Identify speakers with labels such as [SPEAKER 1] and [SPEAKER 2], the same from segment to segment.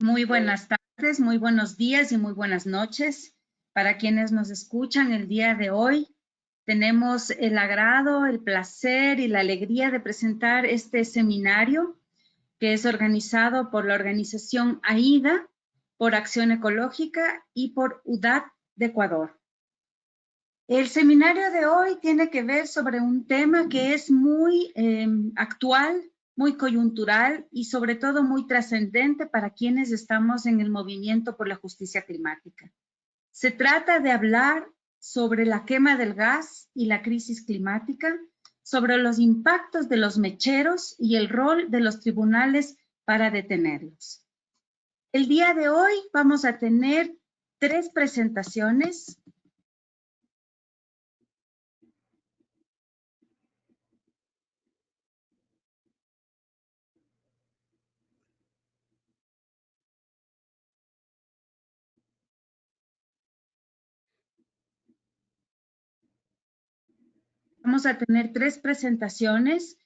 [SPEAKER 1] Muy buenas tardes, muy buenos días y muy buenas noches. Para quienes nos escuchan el día de hoy, tenemos el agrado, el placer y la alegría de presentar este seminario que es organizado por la organización AIDA, por Acción Ecológica y por UDAT de Ecuador. El seminario de hoy tiene que ver sobre un tema que es muy actual, muy coyuntural y sobre todo muy trascendente para quienes estamos en el movimiento por la justicia climática. Se trata de hablar sobre la quema del gas y la crisis climática, sobre los impactos de los mecheros y el rol de los tribunales para detenerlos. El día de hoy vamos a tener 3 presentaciones. Vamos a tener 3 presentaciones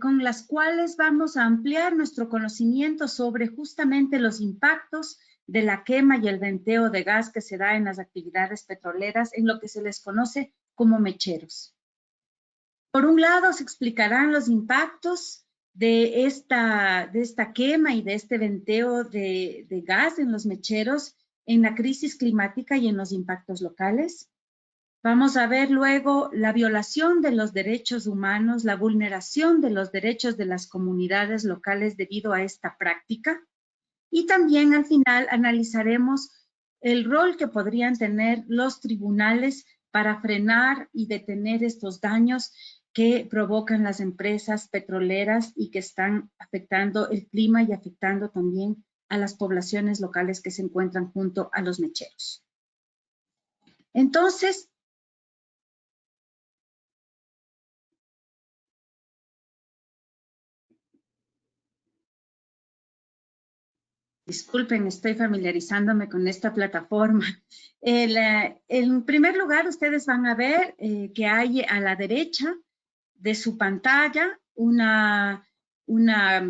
[SPEAKER 1] con las cuales vamos a ampliar nuestro conocimiento sobre justamente los impactos de la quema y el venteo de gas que se da en las actividades petroleras en lo que se les conoce como mecheros. Por un lado, se explicarán los impactos de esta quema y de este venteo de gas en los mecheros en la crisis climática y en los impactos locales. Vamos a ver luego la violación de los derechos humanos, la vulneración de los derechos de las comunidades locales debido a esta práctica. Y también al final analizaremos el rol que podrían tener los tribunales para frenar y detener estos daños que provocan las empresas petroleras y que están afectando el clima y afectando también a las poblaciones locales que se encuentran junto a los mecheros. Entonces, disculpen, estoy familiarizándome con esta plataforma. En primer lugar, ustedes van a ver que hay a la derecha de su pantalla una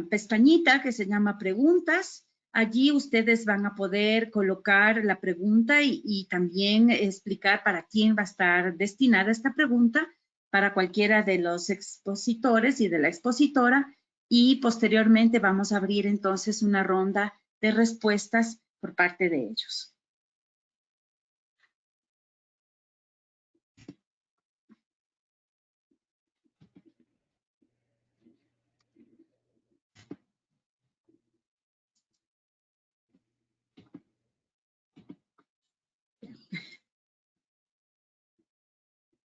[SPEAKER 1] pestañita que se llama preguntas. Allí ustedes van a poder colocar la pregunta y también explicar para quién va a estar destinada esta pregunta, para cualquiera de los expositores y de la expositora, y posteriormente vamos a abrir entonces una ronda de respuestas por parte de ellos.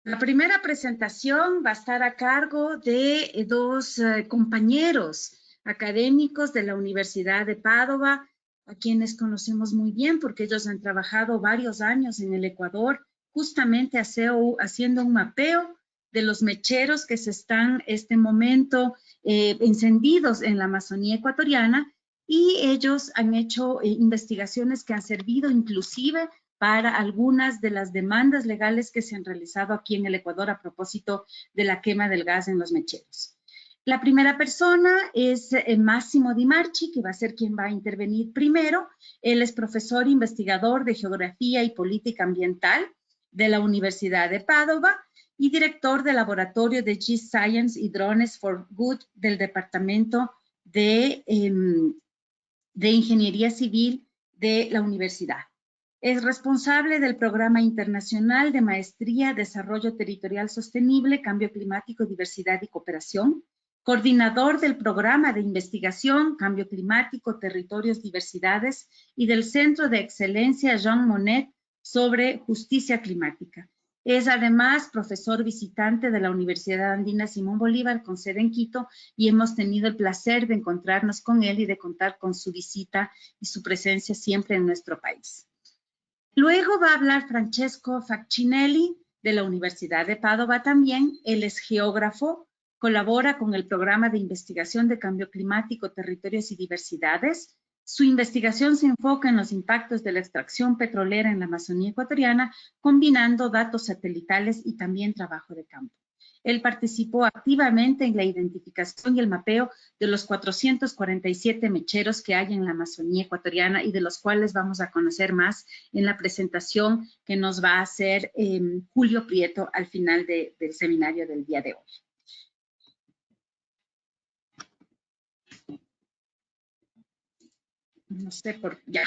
[SPEAKER 1] La primera presentación va a estar a cargo de 2 compañeros académicos de la Universidad de Padova, a quienes conocemos muy bien porque ellos han trabajado varios años en el Ecuador, justamente haciendo un mapeo de los mecheros que se están este momento encendidos en la Amazonía ecuatoriana, y ellos han hecho investigaciones que han servido inclusive para algunas de las demandas legales que se han realizado aquí en el Ecuador a propósito de la quema del gas en los mecheros. La primera persona es Massimo Di Marchi, que va a ser quien va a intervenir primero. Él es profesor investigador de Geografía y Política Ambiental de la Universidad de Padova y director del laboratorio de G-Science y Drones for Good del Departamento de Ingeniería Civil de la universidad. Es responsable del Programa Internacional de Maestría, Desarrollo Territorial Sostenible, Cambio Climático, Diversidad y Cooperación, coordinador del Programa de Investigación, Cambio Climático, Territorios, Diversidades y del Centro de Excelencia Jean Monnet sobre Justicia Climática. Es además profesor visitante de la Universidad Andina Simón Bolívar con sede en Quito, y hemos tenido el placer de encontrarnos con él y de contar con su visita y su presencia siempre en nuestro país. Luego va a hablar Francesco Faccinelli de la Universidad de Padova también. Él es geógrafo, colabora con el Programa de Investigación de Cambio Climático, Territorios y Diversidades. Su investigación se enfoca en los impactos de la extracción petrolera en la Amazonía ecuatoriana, combinando datos satelitales y también trabajo de campo. Él participó activamente en la identificación y el mapeo de los 447 mecheros que hay en la Amazonía ecuatoriana y de los cuales vamos a conocer más en la presentación que nos va a hacer Julio Prieto al final del seminario del día de hoy. No sé ya.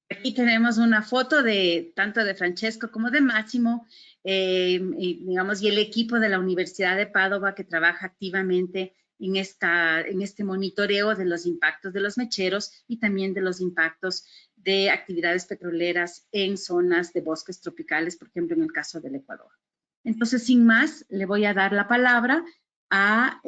[SPEAKER 1] Aquí tenemos una foto de tanto de Francesco como de Máximo, digamos, y el equipo de la Universidad de Padova que trabaja activamente en este monitoreo de los impactos de los mecheros y también de los impactos de actividades petroleras en zonas de bosques tropicales, por ejemplo, en el caso del Ecuador. Entonces, sin más, le voy a dar la palabra a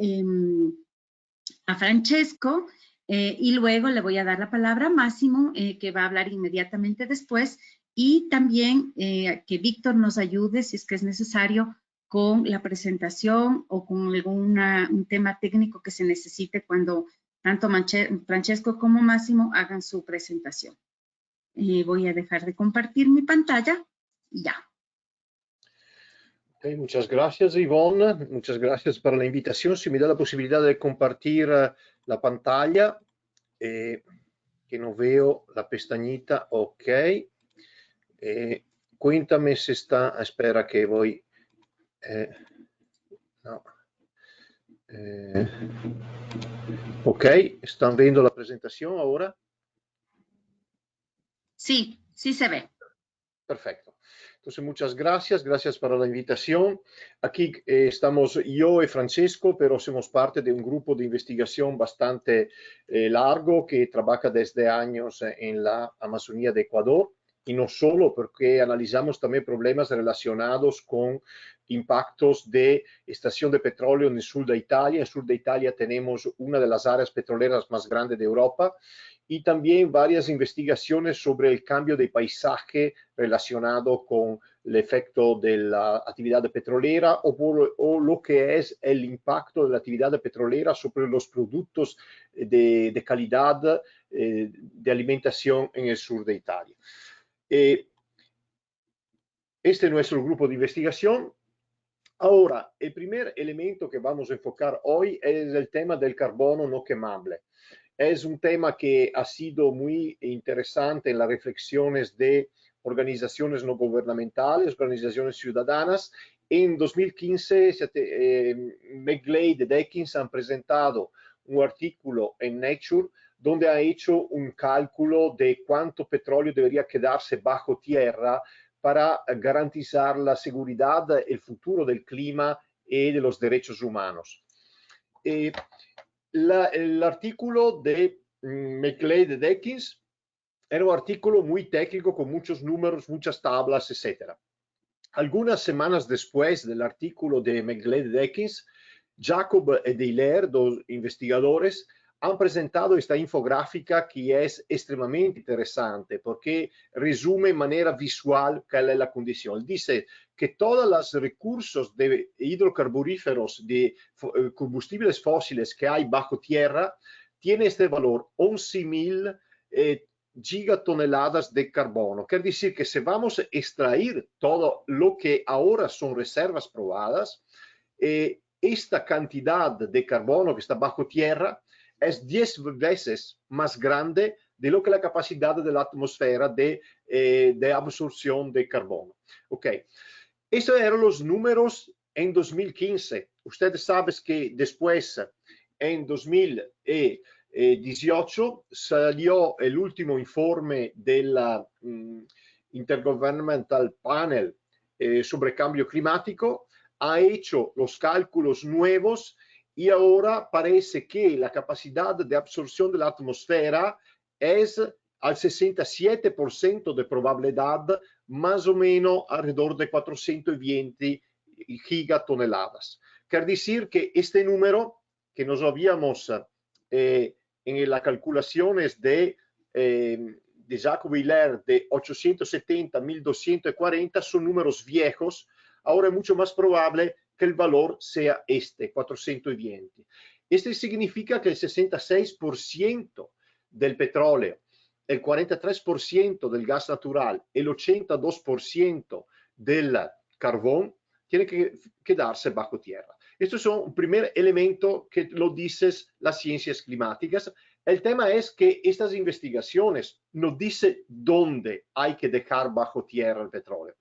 [SPEAKER 1] Francesco, y luego le voy a dar la palabra a Máximo, que va a hablar inmediatamente después, y también que Víctor nos ayude, si es que es necesario, con la presentación o con un tema técnico que se necesite cuando tanto Francesco como Máximo hagan su presentación. Voy a dejar de compartir mi pantalla y ya.
[SPEAKER 2] Okay, muchas gracias, Yvonne. Muchas gracias por la invitación. Si me da la posibilidad de compartir la pantalla, que no veo la pestañita. Ok. Cuéntame si está. Espera que voy. No. Ok, ¿están viendo la presentación ahora?
[SPEAKER 1] Sí, sí se ve.
[SPEAKER 2] Perfecto. Entonces, muchas gracias. Gracias por la invitación. Aquí estamos yo y Francesco, pero somos parte de un grupo de investigación bastante largo que trabaja desde años en la Amazonía de Ecuador. Y no solo, porque analizamos también problemas relacionados con impactos de extracción de petróleo en el sur de Italia. En el sur de Italia tenemos una de las áreas petroleras más grandes de Europa, y también varias investigaciones sobre el cambio de paisaje relacionado con el efecto de la actividad petrolera o lo que es el impacto de la actividad petrolera sobre los productos de calidad de alimentación en el sur de Italia. Este es nuestro grupo de investigación. Ahora, el primer elemento que vamos a enfocar hoy es el tema del carbono no quemable. Es un tema que ha sido muy interesante en las reflexiones de organizaciones no gubernamentales, organizaciones ciudadanas. En 2015, McGlade y Dekins han presentado un artículo en Nature donde ha hecho un cálculo de cuánto petróleo debería quedarse bajo tierra para garantizar la seguridad, el futuro del clima y de los derechos humanos. El artículo de McGlade y Dekins era un artículo muy técnico con muchos números, muchas tablas, etc. Algunas semanas después del artículo de McGlade y Dekins, Jacob y Deiler, dos investigadores, han presentado esta infográfica que es extremadamente interesante porque resume en manera visual cuál es la condición. Dice que todos los recursos de hidrocarburíferos, de combustibles fósiles que hay bajo tierra, tiene este valor 11.000 gigatoneladas de carbono. Quiere decir que si vamos a extraer todo lo que ahora son reservas probadas, esta cantidad de carbono que está bajo tierra es 10 veces más grande de lo que la capacidad de la atmósfera de absorción de carbono. Ok, esos eran los números en 2015. Ustedes saben que después, en 2018, salió el último informe de la Intergovernmental Panel sobre cambio climático, ha hecho los cálculos nuevos y ahora parece que la capacidad de absorción de la atmósfera es al 67% de probabilidad, más o menos alrededor de 420 gigatoneladas. Quiere decir que este número que nos habíamos en las calculaciones de Jacob Hiller de 870, 1240 son números viejos. Ahora es mucho más probable que el valor sea 420. Esto significa que el 66% del petróleo, el 43% del gas natural, el 82% del carbón tiene que quedarse bajo tierra. Esto es un primer elemento que lo dices las ciencias climáticas. El tema es que estas investigaciones no dicen dónde hay que dejar bajo tierra el petróleo.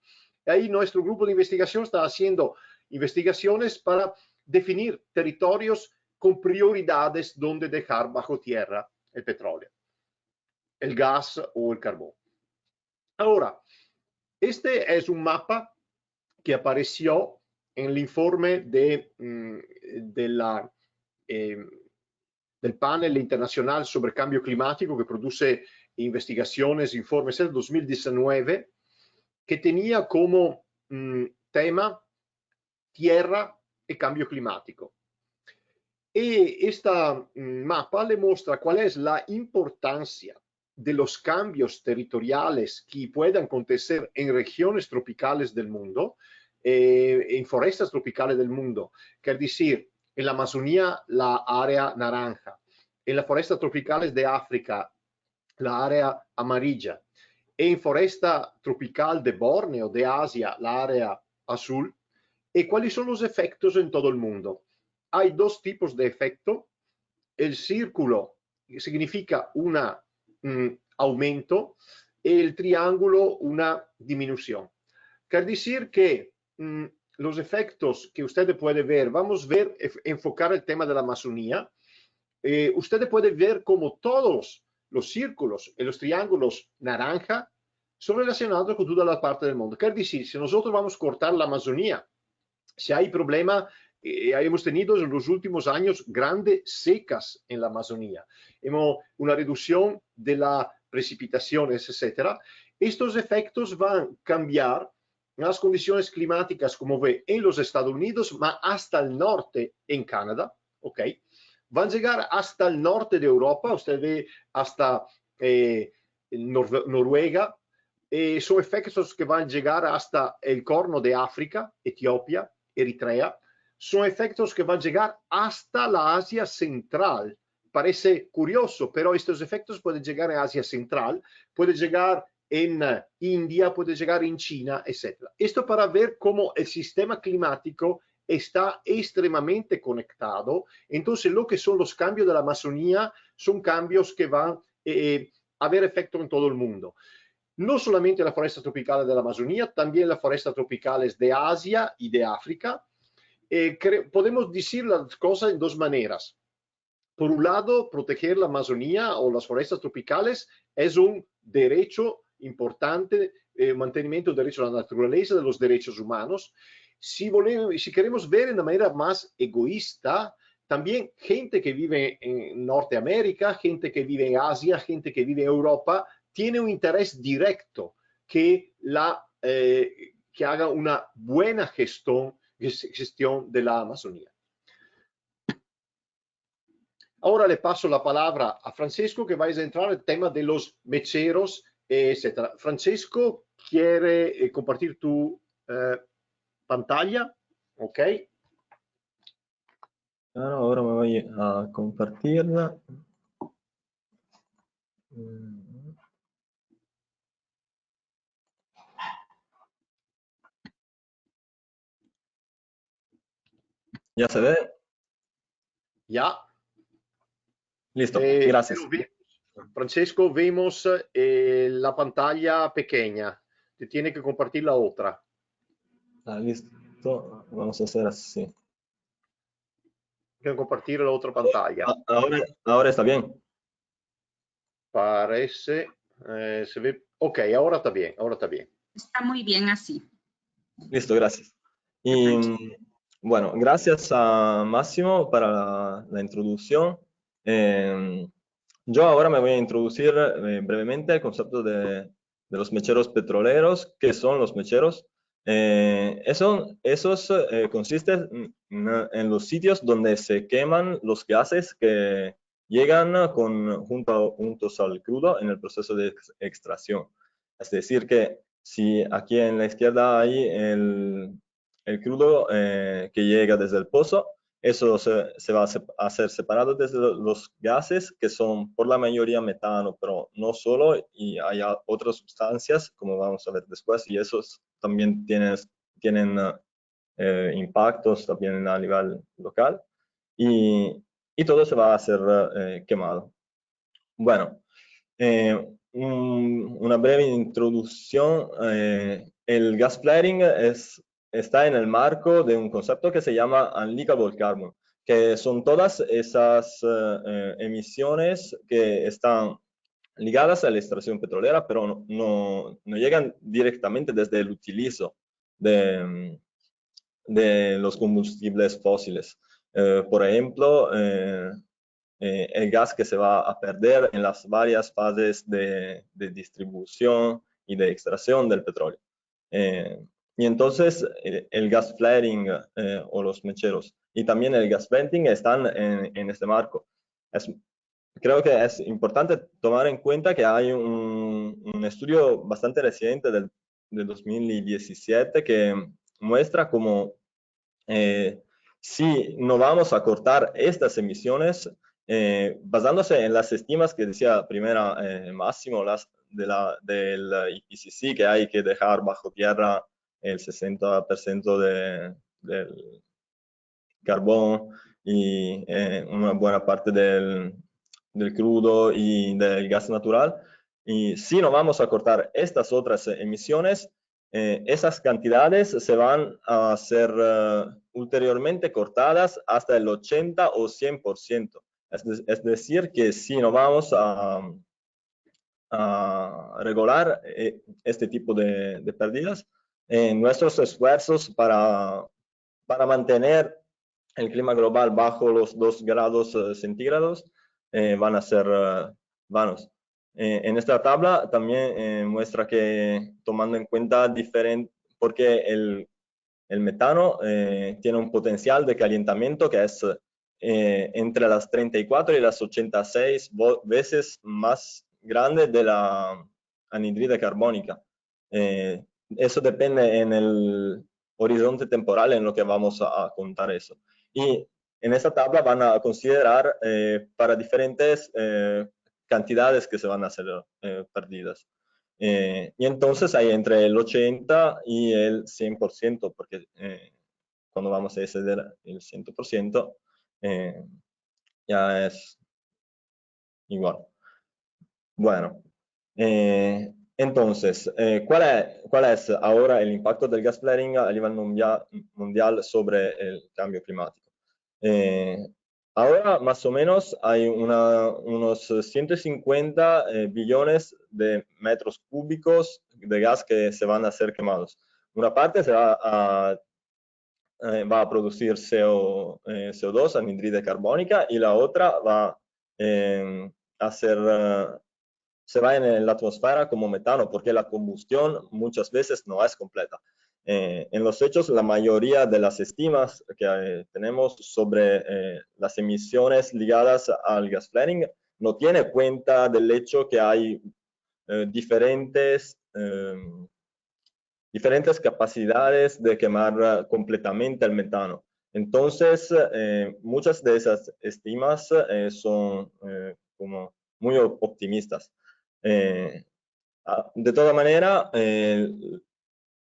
[SPEAKER 2] Ahí nuestro grupo de investigación está haciendo investigaciones para definir territorios con prioridades donde dejar bajo tierra el petróleo, el gas o el carbón. Ahora, este es un mapa que apareció en el informe del panel internacional sobre cambio climático que produce investigaciones, informes del 2019, que tenía como tema tierra y cambio climático. Y esta mapa le muestra cuál es la importancia de los cambios territoriales que puedan acontecer en regiones tropicales del mundo, en forestas tropicales del mundo, quiere decir, en la Amazonía la área naranja, en las forestas tropicales de África la área amarilla, en foresta tropical de Borneo, de Asia, la área azul, y cuáles son los efectos en todo el mundo. Hay dos tipos de efecto. El círculo significa un aumento y el triángulo una disminución. Quiere decir que los efectos que usted puede ver, vamos a ver, enfocar el tema de la Amazonía. Usted puede ver como todos los círculos y los triángulos naranja son relacionados con toda la parte del mundo. Quiere decir, si nosotros vamos a cortar la Amazonía, si hay problema, hemos tenido en los últimos años grandes secas en la Amazonía, hemos una reducción de las precipitaciones, etcétera. Estos efectos van a cambiar las condiciones climáticas, como ve, en los Estados Unidos, más hasta el norte en Canadá, ¿ok? Van a llegar hasta el norte de Europa, usted ve hasta Noruega, son efectos que van a llegar hasta el Corno de África, Etiopía, Eritrea, son efectos que van a llegar hasta la Asia Central. Parece curioso, pero estos efectos pueden llegar a Asia Central, pueden llegar en India, puede llegar en China, etc. Esto para ver cómo el sistema climático está extremadamente conectado. Entonces, lo que son los cambios de la Amazonía son cambios que van a haber efecto en todo el mundo. No solamente las forestas tropicales de la Amazonía, también las forestas tropicales de Asia y de África. Podemos decir las cosas en dos maneras. Por un lado, proteger la Amazonía o las forestas tropicales es un derecho importante, mantenimiento del derecho a la naturaleza, de los derechos humanos. Si queremos ver de una manera más egoísta, también gente que vive en Norteamérica, gente que vive en Asia, gente que vive en Europa, tiene un interés directo que haga una buena gestión de la Amazonía. Ahora le paso la palabra a Francesco, que va a entrar en el tema de los mecheros, etc. Francesco, ¿quiere compartir tu pantalla? Ok.
[SPEAKER 3] Claro, ahora me voy a compartirla. ¿Ya se ve?
[SPEAKER 2] Ya.
[SPEAKER 3] Listo, gracias.
[SPEAKER 2] Francesco, vemos la pantalla pequeña. Te tiene que compartir la otra.
[SPEAKER 3] Listo, vamos a hacer así.
[SPEAKER 2] Quiero compartir la otra pantalla.
[SPEAKER 3] Ahora está bien.
[SPEAKER 2] Parece, se ve. Ok, ahora está bien, ahora está bien.
[SPEAKER 1] Está muy bien así.
[SPEAKER 3] Listo, gracias. Y bueno, gracias a Máximo para la introducción. Yo ahora me voy a introducir brevemente el concepto de los mecheros petroleros. ¿Qué son los mecheros? Esos consisten en los sitios donde se queman los gases que llegan juntos al crudo en el proceso de extracción. Es decir, que si aquí en la izquierda hay el crudo que llega desde el pozo, eso se va a hacer separado desde los gases, que son por la mayoría metano, pero no solo, y hay otras sustancias, como vamos a ver después, y esos también tienen impactos también a nivel local, y todo se va a ser quemado. Bueno, una breve introducción. El gas flaring está en el marco de un concepto que se llama unleakable carbon, que son todas esas emisiones que están ligadas a la extracción petrolera, pero no llegan directamente desde el utilizo de los combustibles fósiles. Por ejemplo, el gas que se va a perder en las varias fases de distribución y de extracción del petróleo. Y entonces el gas flaring o los mecheros y también el gas venting están en este marco. Creo que es importante tomar en cuenta que hay un estudio bastante reciente del 2017 que muestra cómo si no vamos a cortar estas emisiones, basándose en las estimas que decía primera Máximo del IPCC, que hay que dejar bajo tierra el 60% del carbón y una buena parte del crudo y del gas natural. Y si no vamos a cortar estas otras emisiones, esas cantidades se van a ser ulteriormente cortadas hasta el 80 o 100%. Es decir, que si no vamos a regular este tipo de pérdidas, nuestros esfuerzos para mantener el clima global bajo los 2 grados centígrados van a ser vanos. En esta tabla también muestra que, tomando en cuenta porque el metano tiene un potencial de calentamiento que es entre las 34 y las 86 veces más grande de la anhidride carbónica. Eso depende en el horizonte temporal en lo que vamos a contar eso. Y en esta tabla van a considerar para diferentes cantidades que se van a ser perdidas. Y entonces hay entre el 80 y el 100%, porque cuando vamos a exceder el 100%, ya es igual. Bueno, entonces, ¿cuál es ahora el impacto del gas flaring a nivel mundial sobre el cambio climático? Ahora, más o menos, hay unos 150 billones de metros cúbicos de gas que se van a ser quemados. Una parte se va a producir CO2, anhidride carbónica, y la otra va a ser se va en la atmósfera como metano, porque la combustión muchas veces no es completa. En los hechos, la mayoría de las estimas que tenemos sobre las emisiones ligadas al gas flaring no tiene cuenta del hecho que hay diferentes capacidades de quemar completamente el metano. Entonces, muchas de esas estimas son como muy optimistas. De toda manera,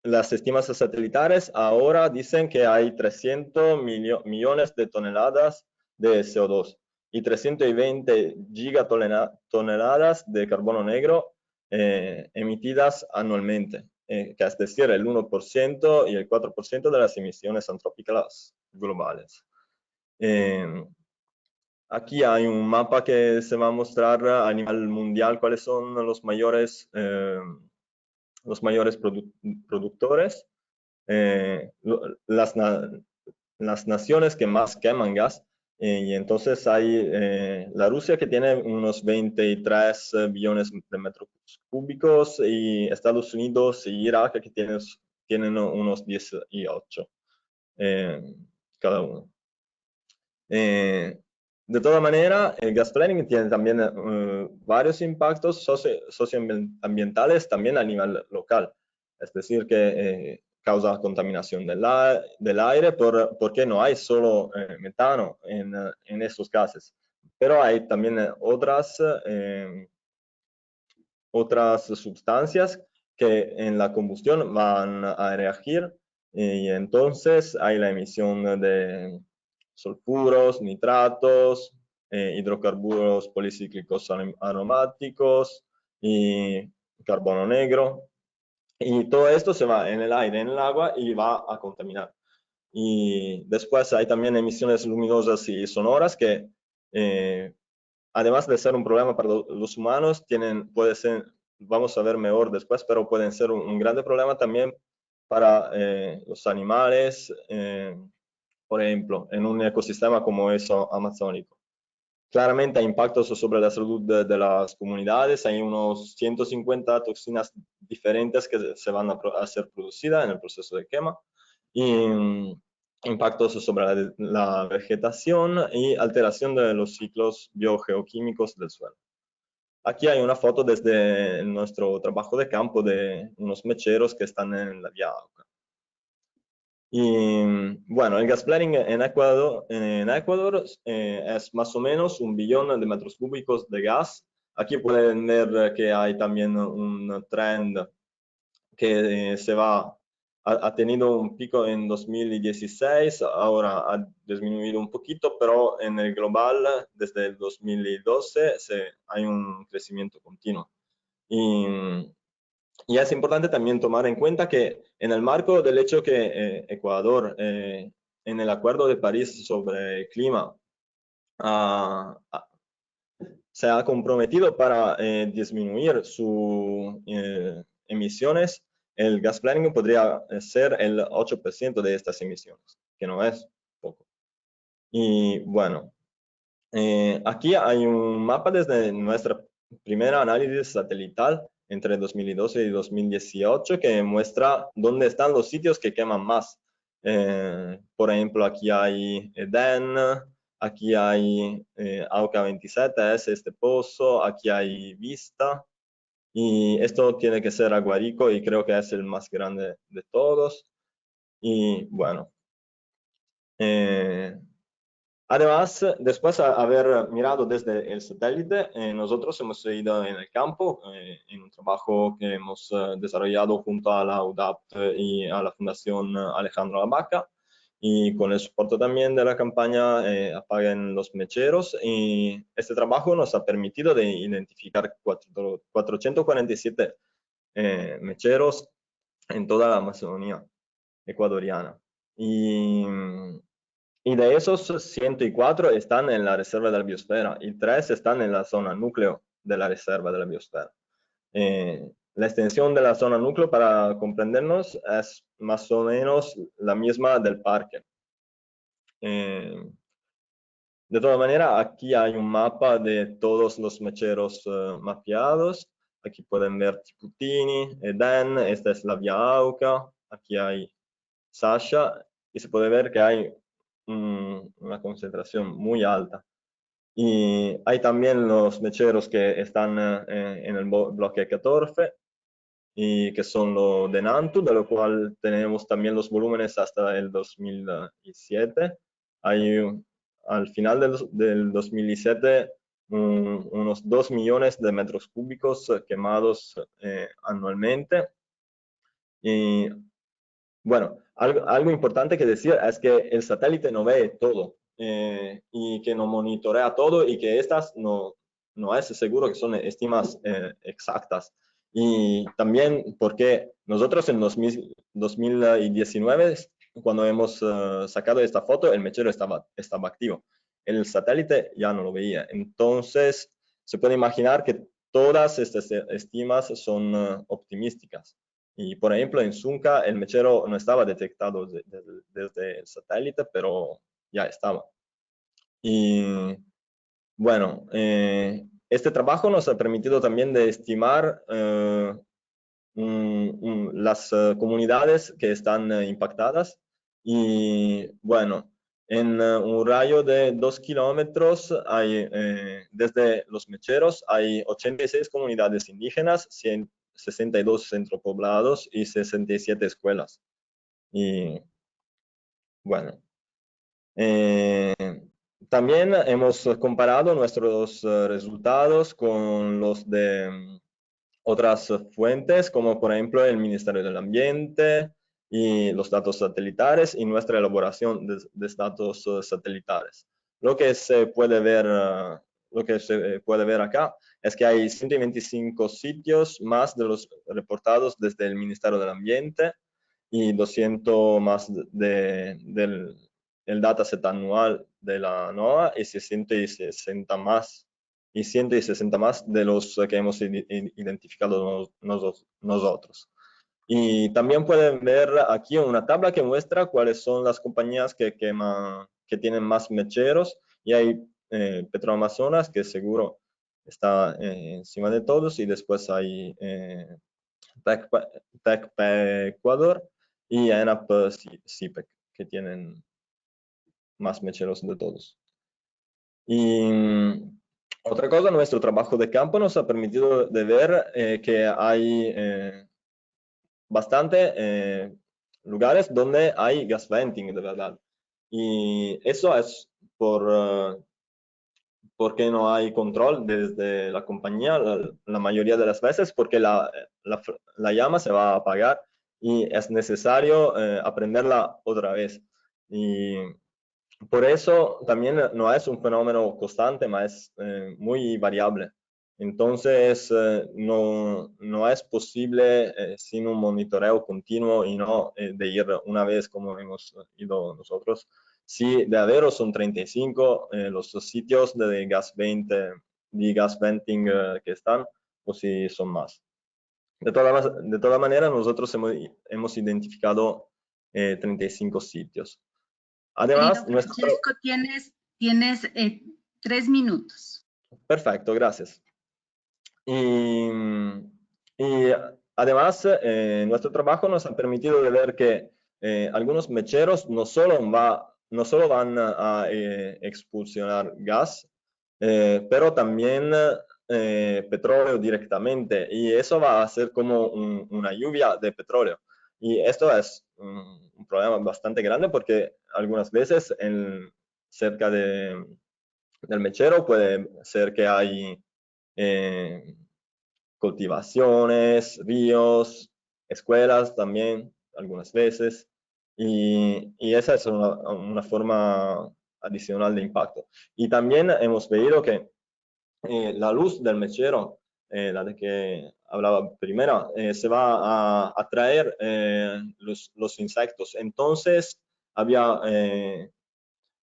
[SPEAKER 3] las estimas satelitales ahora dicen que hay 300 millones de toneladas de CO2 y 320 gigatoneladas de carbono negro emitidas anualmente, que es decir, el 1% y el 4% de las emisiones antrópicas globales. Aquí hay un mapa que se va a mostrar a nivel mundial cuáles son los mayores productores, las naciones que más queman gas. Y entonces hay la Rusia, que tiene unos 23 billones de metros cúbicos, y Estados Unidos y Irak, que tienen unos 18 cada uno. De toda manera, el gas flaring tiene también varios impactos socioambientales también a nivel local. Es decir, que causa contaminación del aire, porque no hay solo metano en estos gases, pero hay también otras sustancias que en la combustión van a reagir Y entonces hay la emisión de sulfuros, nitratos, hidrocarburos policíclicos aromáticos y carbono negro. Y todo esto se va en el aire, en el agua y va a contaminar. Y después hay también emisiones luminosas y sonoras que, además de ser un problema para los humanos, puede ser, vamos a ver mejor después, pero pueden ser un grande problema también para los animales, por ejemplo, en un ecosistema como eso amazónico. Claramente hay impactos sobre la salud de las comunidades, hay unos 150 toxinas diferentes que se van a ser producidas en el proceso de quema, y impactos sobre la vegetación y alteración de los ciclos biogeoquímicos del suelo. Aquí hay una foto desde nuestro trabajo de campo de unos mecheros que están en la vía Auca. Y bueno, el gas flaring en Ecuador es más o menos 1 billón de metros cúbicos de gas. Aquí pueden ver que hay también un trend que ha tenido un pico en 2016, ahora ha disminuido un poquito, pero en el global desde el 2012 hay un crecimiento continuo. Y es importante también tomar en cuenta que en el marco del hecho que Ecuador, en el Acuerdo de París sobre el clima, se ha comprometido para disminuir sus emisiones, el gas flaring podría ser el 8% de estas emisiones, que no es poco. Y bueno, aquí hay un mapa desde nuestra primera análisis satelital entre 2012 y 2018 que muestra dónde están los sitios que queman más. Por ejemplo, aquí hay Edén, aquí hay Auca 27, es este pozo, aquí hay Vista, y esto tiene que ser Aguarico y creo que es el más grande de todos. Y bueno, además, después de haber mirado desde el satélite, nosotros hemos ido en el campo, en un trabajo que hemos desarrollado junto a la UDAP y a la Fundación Alejandro Labaca, y con el soporte también de la campaña Apaguen los Mecheros. Y este trabajo nos ha permitido de identificar 447 mecheros en toda la Amazonía ecuatoriana. Y de esos 104 están en la reserva de la biosfera y 3 están en la zona núcleo de la reserva de la biosfera. La extensión de la zona núcleo, para comprendernos, es más o menos la misma del parque. De todas maneras, aquí hay un mapa de todos los mecheros mapeados. Aquí pueden ver Tiputini, Edén, esta es la vía Auca, aquí hay Sasha, y se puede ver que hay una concentración muy alta. Y hay también los mecheros que están en el bloque 14 y que son los de Nantu, de lo cual tenemos también los volúmenes hasta el 2007. Al final del 2017 unos 2 millones de metros cúbicos quemados anualmente. Y bueno, algo importante que decir es que el satélite no ve todo y que no monitorea todo, y que estas no es seguro que son estimas exactas. Y también porque nosotros en 2019, cuando hemos sacado esta foto, el mechero estaba activo. El satélite ya no lo veía. Entonces, se puede imaginar que todas estas estimas son optimísticas. Y por ejemplo, en Zunca el mechero no estaba detectado desde el satélite, pero ya estaba. Y bueno, este trabajo nos ha permitido también de estimar las comunidades que están impactadas. Y bueno, en un rayo de 2 kilómetros desde los mecheros hay 86 comunidades indígenas, 62 centropoblados y 67 escuelas. Y bueno, también hemos comparado nuestros resultados con los de otras fuentes, como por ejemplo el Ministerio del Ambiente, y los datos satelitales y nuestra elaboración de datos satelitales. Lo que se puede ver acá es que hay 125 sitios más de los reportados desde el Ministerio del Ambiente y 200 más del dataset anual de la NOAA y 160 más de los que hemos identificado nosotros. Y también pueden ver aquí una tabla que muestra cuáles son las compañías que tienen más mecheros, y hay Petroamazonas, que seguro está encima de todos, y después hay TECP Ecuador y ENAP CIPEC, que tienen más mecheros de todos. Y otra cosa, nuestro trabajo de campo nos ha permitido de ver que hay bastante lugares donde hay gas venting de verdad. Y eso es porque no hay control desde la compañía la mayoría de las veces, porque la llama se va a apagar y es necesario aprenderla otra vez. Y por eso también no es un fenómeno constante, pero es muy variable. Entonces, no es posible sin un monitoreo continuo y no de ir una vez como hemos ido nosotros. Si de Avero son 35 los sitios de gas venting que están, o si son más. De toda manera, nosotros hemos identificado 35 sitios. Además,
[SPEAKER 1] Querido Francesco, tienes 3 minutos.
[SPEAKER 3] Perfecto, gracias. Y además, nuestro trabajo nos ha permitido de ver que algunos mecheros no solo van a expulsionar gas, pero también petróleo directamente, y eso va a ser como una lluvia de petróleo. Y esto es un problema bastante grande, porque algunas veces cerca del mechero puede ser que hay cultivaciones, ríos, escuelas también, algunas veces, y esa es una forma adicional de impacto. Y también hemos visto que la luz del mechero, la de que hablaba primero, se va a atraer los insectos. Entonces, había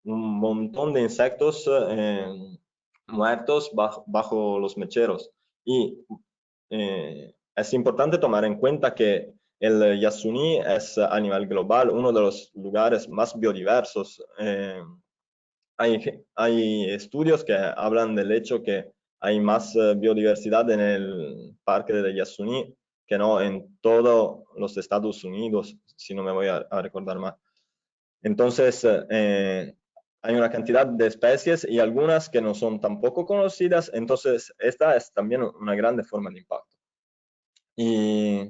[SPEAKER 3] un montón de insectos muertos bajo los mecheros. Y es importante tomar en cuenta que el Yasuní es a nivel global uno de los lugares más biodiversos. Hay estudios que hablan del hecho que hay más biodiversidad en el parque de Yasuní que no en todos los Estados Unidos, si no me voy a recordar mal. Entonces, hay una cantidad de especies y algunas que no son tampoco conocidas, entonces esta es también una grande forma de impacto. Y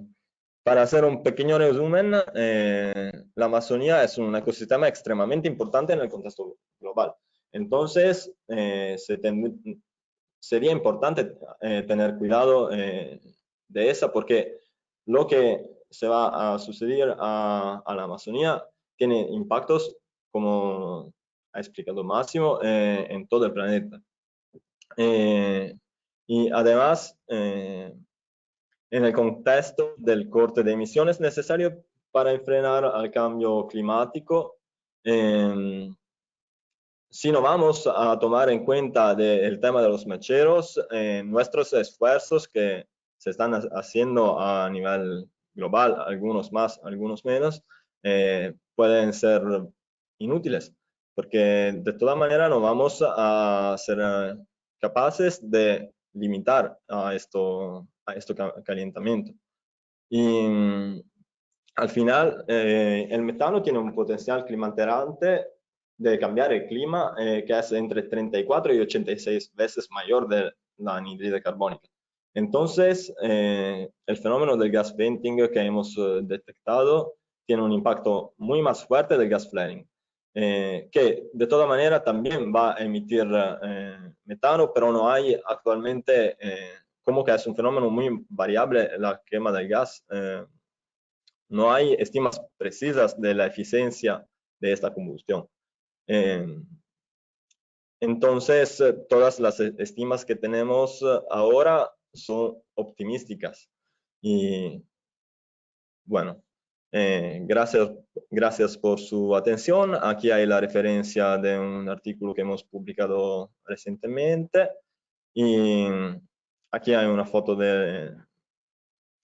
[SPEAKER 3] para hacer un pequeño resumen, la Amazonía es un ecosistema extremadamente importante en el contexto global. Entonces, sería importante tener cuidado de esa, porque lo que se va a suceder a la Amazonía tiene impactos, como ha explicado Máximo, en todo el planeta. Y además, en el contexto del corte de emisiones necesario para frenar al cambio climático, si no vamos a tomar en cuenta el tema de los mecheros, nuestros esfuerzos que se están haciendo a nivel global, algunos más, algunos menos, pueden ser inútiles, porque de toda manera no vamos a ser capaces de limitar a esto calentamiento. Y al final, el metano tiene un potencial climalterante de cambiar el clima que es entre 34 y 86 veces mayor de la anhídride carbónica. Entonces, el fenómeno del gas venting que hemos detectado tiene un impacto muy más fuerte del gas flaring, que de toda manera también va a emitir metano, pero no hay actualmente, como que es un fenómeno muy variable la quema del gas, no hay estimas precisas de la eficiencia de esta combustión. Entonces, todas las estimas que tenemos ahora son optimísticas. Y bueno, gracias por su atención. Aquí hay la referencia de un artículo que hemos publicado recientemente. Y aquí hay una foto de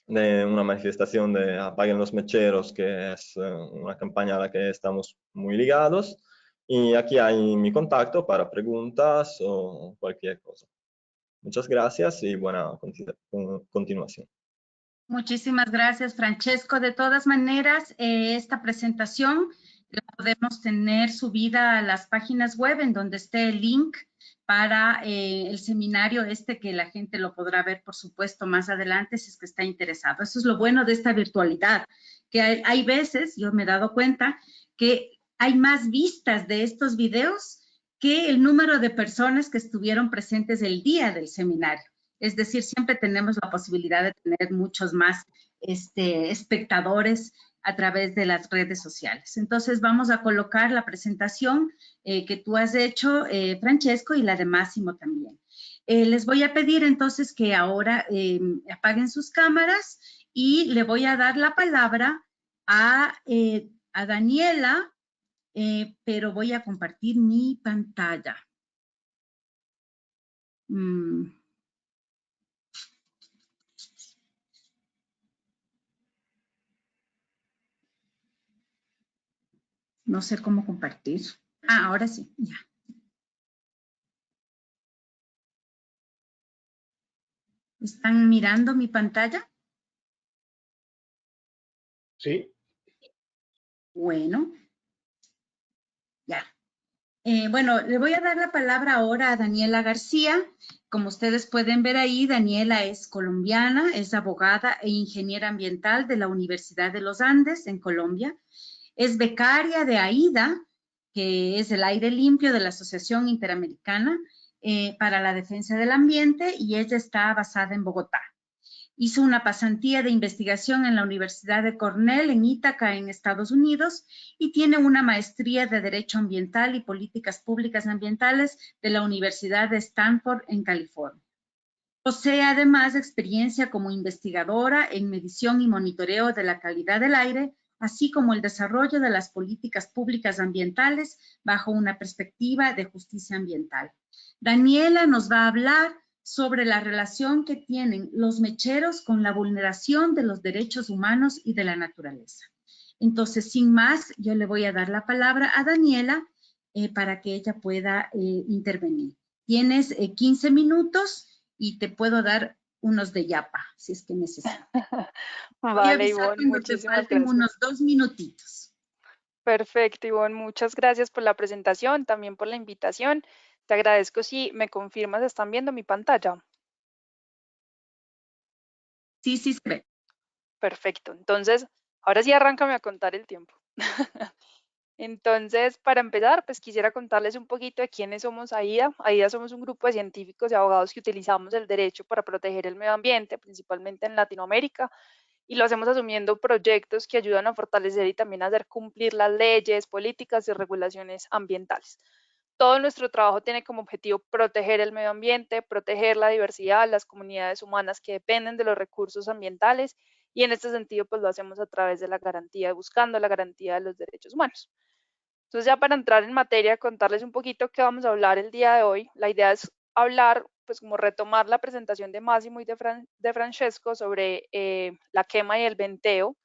[SPEAKER 3] una manifestación de Apaguen los Mecheros, que es una campaña a la que estamos muy ligados. Y aquí hay mi contacto para preguntas o cualquier cosa. Muchas gracias y buena continuación.
[SPEAKER 1] Muchísimas gracias, Francesco. De todas maneras, esta presentación la podemos tener subida a las páginas web en donde esté el link para el seminario que la gente lo podrá ver, por supuesto, más adelante si es que está interesado. Eso es lo bueno de esta virtualidad, que hay veces, yo me he dado cuenta, que hay más vistas de estos videos que el número de personas que estuvieron presentes el día del seminario. Es decir, siempre tenemos la posibilidad de tener muchos más espectadores a través de las redes sociales. Entonces, vamos a colocar la presentación que tú has hecho, Francesco, y la de Máximo también. Les voy a pedir entonces que ahora apaguen sus cámaras y le voy a dar la palabra a Daniela, pero voy a compartir mi pantalla. No sé cómo compartir. Ahora sí, ya. ¿Están mirando mi pantalla?
[SPEAKER 2] Sí.
[SPEAKER 1] Bueno, ya. Bueno, le voy a dar la palabra ahora a Daniela García. Como ustedes pueden ver ahí, Daniela es colombiana, es abogada e ingeniera ambiental de la Universidad de los Andes en Colombia. Es becaria de AIDA, que es el aire limpio de la Asociación Interamericana para la Defensa del Ambiente, y ella está basada en Bogotá. Hizo una pasantía de investigación en la Universidad de Cornell en Ítaca, en Estados Unidos, y tiene una maestría de Derecho Ambiental y Políticas Públicas Ambientales de la Universidad de Stanford, en California. Posee además experiencia como investigadora en medición y monitoreo de la calidad del aire, así como el desarrollo de las políticas públicas ambientales bajo una perspectiva de justicia ambiental. Daniela nos va a hablar sobre la relación que tienen los mecheros con la vulneración de los derechos humanos y de la naturaleza. Entonces, sin más, yo le voy a dar la palabra a Daniela para que ella pueda intervenir. Tienes 15 minutos y te puedo dar unos de yapa, si es que necesitas.
[SPEAKER 4] Vale, Ivonne, muchísimas gracias.
[SPEAKER 1] Unos 2 minutitos.
[SPEAKER 4] Perfecto, Ivonne, muchas gracias por la presentación, también por la invitación. Te agradezco si me confirmas, ¿están viendo mi pantalla?
[SPEAKER 1] Sí, sí se ve.
[SPEAKER 4] Perfecto, entonces, ahora sí arráncame a contar el tiempo. Entonces, para empezar, pues quisiera contarles un poquito de quiénes somos AIDA. AIDA somos un grupo de científicos y abogados que utilizamos el derecho para proteger el medio ambiente, principalmente en Latinoamérica, y lo hacemos asumiendo proyectos que ayudan a fortalecer y también a hacer cumplir las leyes, políticas y regulaciones ambientales. Todo nuestro trabajo tiene como objetivo proteger el medio ambiente, proteger la diversidad, las comunidades humanas que dependen de los recursos ambientales, y en este sentido pues lo hacemos a través de la garantía, buscando la garantía de los derechos humanos. Entonces, ya para entrar en materia, contarles un poquito qué vamos a hablar el día de hoy. La idea es hablar, pues como retomar la presentación de Máximo y de Francesco sobre la quema y el venteo,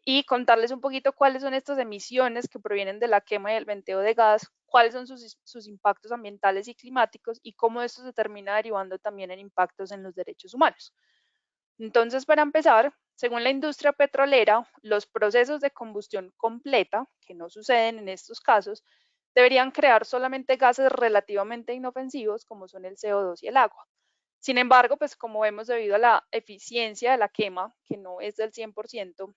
[SPEAKER 4] y contarles un poquito cuáles son estas emisiones que provienen de la quema y el venteo de gas, cuáles son sus impactos ambientales y climáticos, y cómo esto se termina derivando también en impactos en los derechos humanos. Entonces, para empezar, según la industria petrolera, los procesos de combustión completa, que no suceden en estos casos, deberían crear solamente gases relativamente inofensivos como son el CO2 y el agua. Sin embargo, pues como vemos, debido a la eficiencia de la quema, que no es del 100%,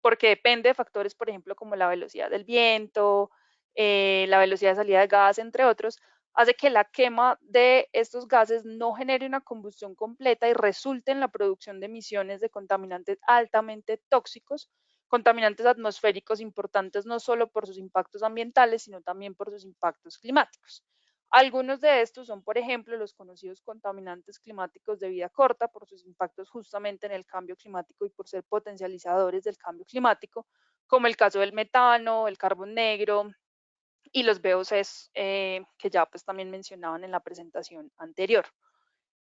[SPEAKER 4] porque depende de factores, por ejemplo, como la velocidad del viento, la velocidad de salida de gas, entre otros, hace que la quema de estos gases no genere una combustión completa y resulte en la producción de emisiones de contaminantes altamente tóxicos, contaminantes atmosféricos importantes no solo por sus impactos ambientales, sino también por sus impactos climáticos. Algunos de estos son, por ejemplo, los conocidos contaminantes climáticos de vida corta por sus impactos justamente en el cambio climático y por ser potencializadores del cambio climático, como el caso del metano, el carbón negro, y los VOCs que ya pues también mencionaban en la presentación anterior.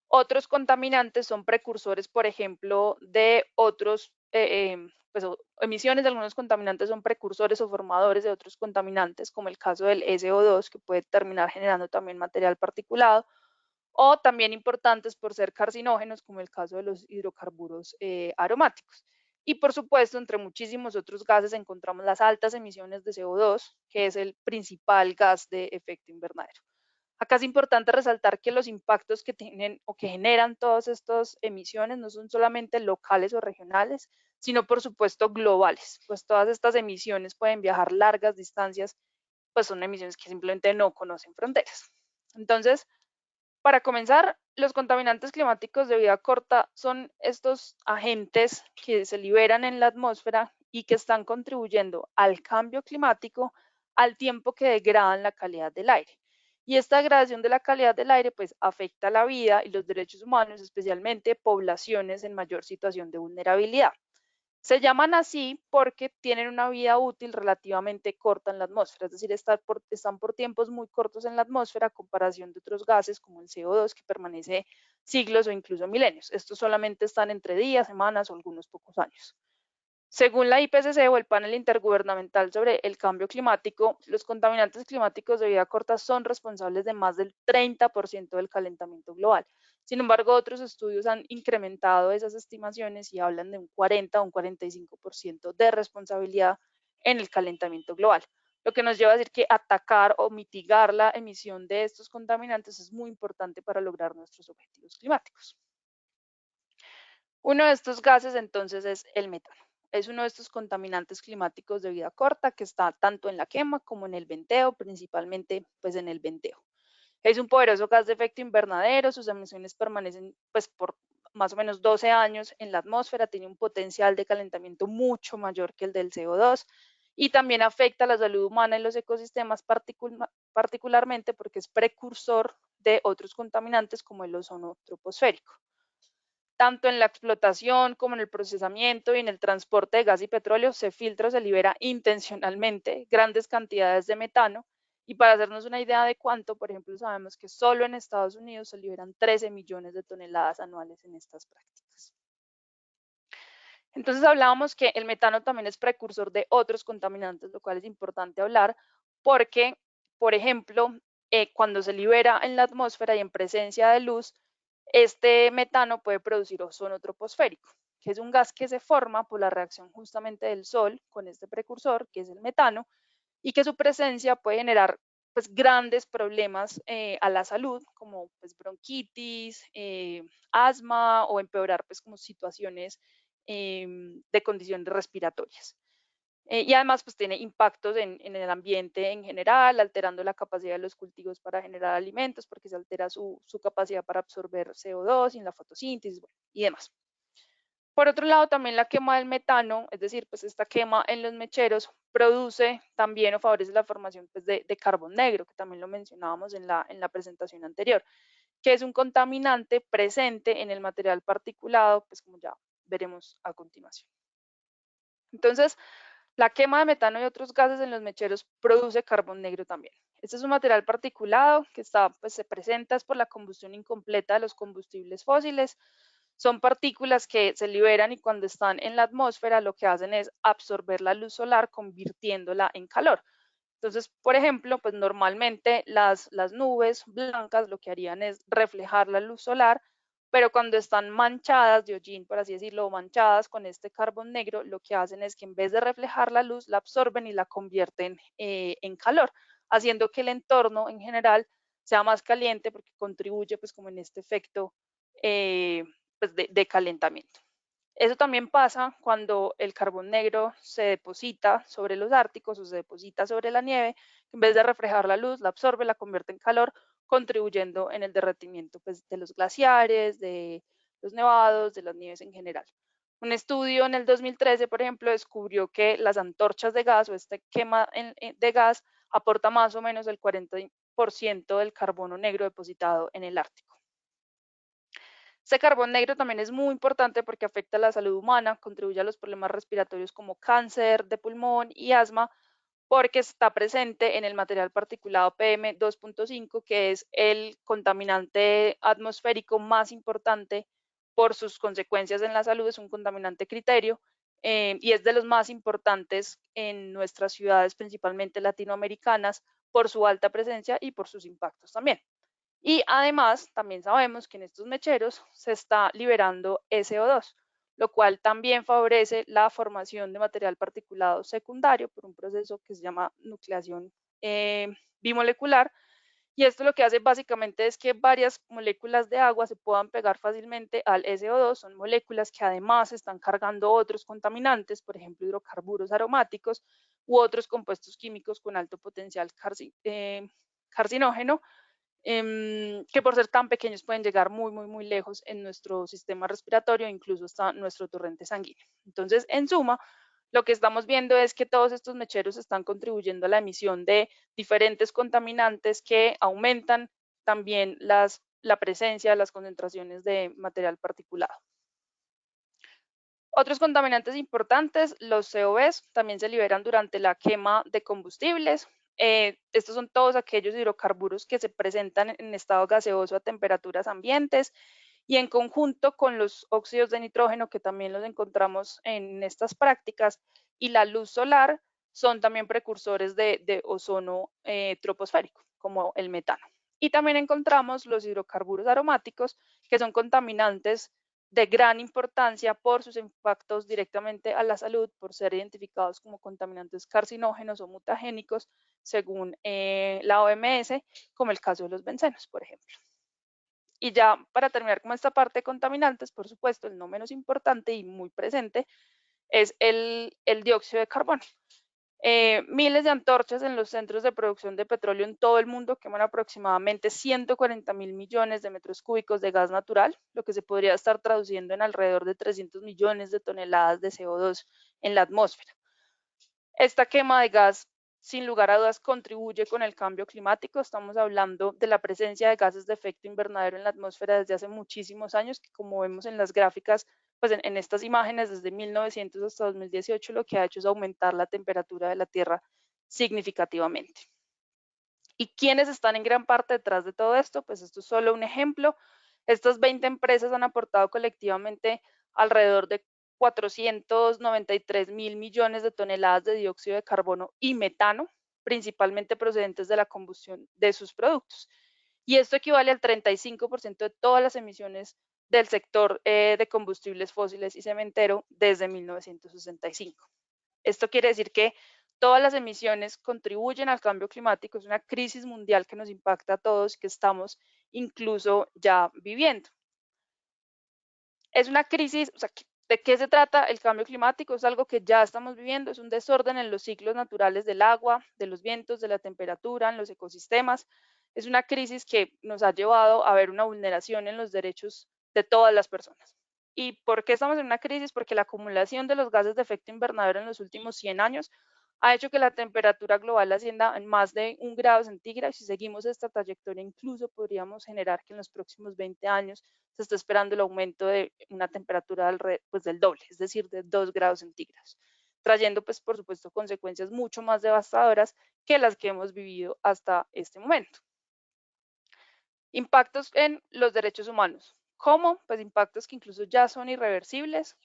[SPEAKER 4] Otros contaminantes son precursores, por ejemplo, de otros, pues, emisiones de algunos contaminantes son precursores o formadores de otros contaminantes, como el caso del SO2, que puede terminar generando también material particulado, o también importantes por ser carcinógenos, como el caso de los hidrocarburos aromáticos. Y por supuesto, entre muchísimos otros gases encontramos las altas emisiones de CO2, que es el principal gas de efecto invernadero. Acá es importante resaltar que los impactos que tienen o que generan todas estas emisiones no son solamente locales o regionales, sino por supuesto globales, pues todas estas emisiones pueden viajar largas distancias, pues son emisiones que simplemente no conocen fronteras. Entonces, para comenzar, los contaminantes climáticos de vida corta son estos agentes que se liberan en la atmósfera y que están contribuyendo al cambio climático al tiempo que degradan la calidad del aire. Y esta degradación de la calidad del aire pues afecta la vida y los derechos humanos, especialmente poblaciones en mayor situación de vulnerabilidad. Se llaman así porque tienen una vida útil relativamente corta en la atmósfera, es decir, están por tiempos muy cortos en la atmósfera a comparación de otros gases como el CO2 que permanece siglos o incluso milenios. Estos solamente están entre días, semanas o algunos pocos años. Según la IPCC o el Panel Intergubernamental sobre el Cambio Climático, los contaminantes climáticos de vida corta son responsables de más del 30% del calentamiento global. Sin embargo, otros estudios han incrementado esas estimaciones y hablan de un 40 o un 45% de responsabilidad en el calentamiento global, lo que nos lleva a decir que atacar o mitigar la emisión de estos contaminantes es muy importante para lograr nuestros objetivos climáticos. Uno de estos gases entonces es el metano. Es uno de estos contaminantes climáticos de vida corta que está tanto en la quema como en el venteo, principalmente pues en el venteo. Es un poderoso gas de efecto invernadero, sus emisiones permanecen pues por más o menos 12 años en la atmósfera, tiene un potencial de calentamiento mucho mayor que el del CO2 y también afecta a la salud humana y los ecosistemas particularmente porque es precursor de otros contaminantes como el ozono troposférico. Tanto en la explotación como en el procesamiento y en el transporte de gas y petróleo se filtra o se libera intencionalmente grandes cantidades de metano. Y para hacernos una idea de cuánto, por ejemplo, sabemos que solo en Estados Unidos se liberan 13 millones de toneladas anuales en estas prácticas. Entonces hablábamos que el metano también es precursor de otros contaminantes, lo cual es importante hablar porque, por ejemplo, cuando se libera en la atmósfera y en presencia de luz, este metano puede producir ozono troposférico, que es un gas que se forma por la reacción justamente del Sol con este precursor, que es el metano, y que su presencia puede generar pues, grandes problemas a la salud, como pues, bronquitis, asma o empeorar pues, como situaciones de condiciones respiratorias. Y además pues tiene impactos en el ambiente en general, alterando la capacidad de los cultivos para generar alimentos porque se altera su capacidad para absorber CO2 y en la fotosíntesis, bueno, y demás. Por otro lado, también la quema del metano, es decir, pues esta quema en los mecheros produce también o favorece la formación pues, de carbón negro, que también lo mencionábamos en la presentación anterior, que es un contaminante presente en el material particulado, pues como ya veremos a continuación. Entonces, la quema de metano y otros gases en los mecheros produce carbón negro también. Este es un material particulado que pues, se presenta por la combustión incompleta de los combustibles fósiles. Son partículas que se liberan y cuando están en la atmósfera lo que hacen es absorber la luz solar convirtiéndola en calor. Entonces, por ejemplo, pues normalmente las nubes blancas lo que harían es reflejar la luz solar, pero cuando están manchadas de hollín, por así decirlo, o manchadas con este carbón negro, lo que hacen es que en vez de reflejar la luz, la absorben y la convierten en calor, haciendo que el entorno en general sea más caliente porque contribuye pues como en este efecto pues, de calentamiento. Eso también pasa cuando el carbón negro se deposita sobre los árticos o se deposita sobre la nieve, en vez de reflejar la luz, la absorbe, la convierte en calor, contribuyendo en el derretimiento pues, de los glaciares, de los nevados, de las nieves en general. Un estudio en el 2013, por ejemplo, descubrió que las antorchas de gas o esta quema de gas aporta más o menos el 40% del carbono negro depositado en el Ártico. Este carbón negro también es muy importante porque afecta a la salud humana, contribuye a los problemas respiratorios como cáncer de pulmón y asma, porque está presente en el material particulado PM2.5, que es el contaminante atmosférico más importante por sus consecuencias en la salud, es un contaminante criterio y es de los más importantes en nuestras ciudades, principalmente latinoamericanas, por su alta presencia y por sus impactos también. Y además, también sabemos que en estos mecheros se está liberando SO2, lo cual también favorece la formación de material particulado secundario por un proceso que se llama nucleación bimolecular. Y esto lo que hace básicamente es que varias moléculas de agua se puedan pegar fácilmente al SO2. Son moléculas que además están cargando otros contaminantes, por ejemplo, hidrocarburos aromáticos u otros compuestos químicos con alto potencial carcinógeno, que por ser tan pequeños pueden llegar muy lejos en nuestro sistema respiratorio, incluso hasta nuestro torrente sanguíneo. Entonces, en suma, lo que estamos viendo es que todos estos mecheros están contribuyendo a la emisión de diferentes contaminantes que aumentan también la presencia, las concentraciones de material particulado. Otros contaminantes importantes, los COVs, también se liberan durante la quema de combustibles. Estos son todos aquellos hidrocarburos que se presentan en estado gaseoso a temperaturas ambientes y en conjunto con los óxidos de nitrógeno, que también los encontramos en estas prácticas, y la luz solar, son también precursores de ozono troposférico, como el metano. Y también encontramos los hidrocarburos aromáticos, que son contaminantes de gran importancia por sus impactos directamente a la salud, por ser identificados como contaminantes carcinógenos o mutagénicos, según la OMS, como el caso de los bencenos, por ejemplo. Y ya para terminar con esta parte de contaminantes, por supuesto, el no menos importante y muy presente es el dióxido de carbono. Miles de antorchas en los centros de producción de petróleo en todo el mundo queman aproximadamente 140.000 millones de metros cúbicos de gas natural, lo que se podría estar traduciendo en alrededor de 300 millones de toneladas de CO2 en la atmósfera. Esta quema de gas, sin lugar a dudas, contribuye con el cambio climático. Estamos hablando de la presencia de gases de efecto invernadero en la atmósfera desde hace muchísimos años, que como vemos en las gráficas, pues en estas imágenes, desde 1900 hasta 2018, lo que ha hecho es aumentar la temperatura de la Tierra significativamente. ¿Y quiénes están en gran parte detrás de todo esto? Pues esto es solo un ejemplo. Estas 20 empresas han aportado colectivamente alrededor de 493.000 millones de toneladas de dióxido de carbono y metano, principalmente procedentes de la combustión de sus productos. Y esto equivale al 35% de todas las emisiones del sector de combustibles fósiles y cementero desde 1965. Esto quiere decir que todas las emisiones contribuyen al cambio climático, es una crisis mundial que nos impacta a todos y que estamos incluso ya viviendo. Es una crisis, o sea, ¿de qué se trata el cambio climático? Es algo que ya estamos viviendo, es un desorden en los ciclos naturales del agua, de los vientos, de la temperatura, en los ecosistemas. Es una crisis que nos ha llevado a ver una vulneración en los derechos de todas las personas. ¿Y por qué estamos en una crisis? Porque la acumulación de los gases de efecto invernadero en los últimos 100 años ha hecho que la temperatura global ascienda en más de 1 grado centígrado. Si seguimos esta trayectoria, incluso podríamos generar que en los próximos 20 años se está esperando el aumento de una temperatura del doble, es decir, de 2 grados centígrados, trayendo, pues, por supuesto, consecuencias mucho más devastadoras que las que hemos vivido hasta este momento. Impactos en los derechos humanos. ¿Cómo? Pues impactos que incluso ya son irreversibles.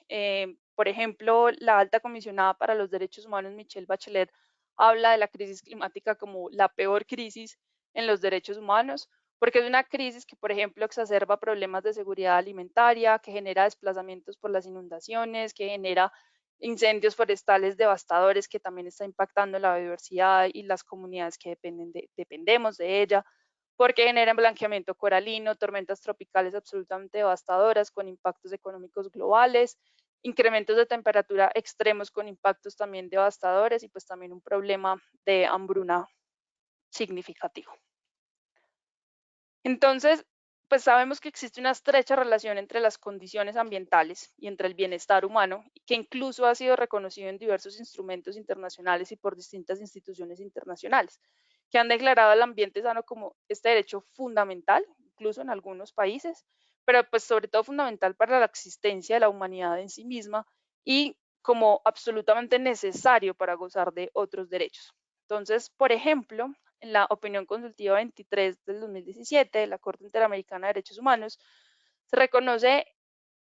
[SPEAKER 4] Por ejemplo, la alta comisionada para los derechos humanos, Michelle Bachelet, habla de la crisis climática como la peor crisis en los derechos humanos, porque es una crisis que, por ejemplo, exacerba problemas de seguridad alimentaria, que genera desplazamientos por las inundaciones, que genera incendios forestales devastadores, que también está impactando la biodiversidad y las comunidades que dependemos de ella, porque generan blanqueamiento coralino, tormentas tropicales absolutamente devastadoras con impactos económicos globales, incrementos de temperatura extremos con impactos también devastadores y pues también un problema de hambruna significativo. Entonces, pues sabemos que existe una estrecha relación entre las condiciones ambientales y entre el bienestar humano, que incluso ha sido reconocido en diversos instrumentos internacionales y por distintas instituciones internacionales, que han declarado el ambiente sano como este derecho fundamental, incluso en algunos países, pero pues sobre todo fundamental para la existencia de la humanidad en sí misma y como absolutamente necesario para gozar de otros derechos. Entonces, por ejemplo, en la opinión consultiva 23 del 2017 de la Corte Interamericana de Derechos Humanos, se reconoce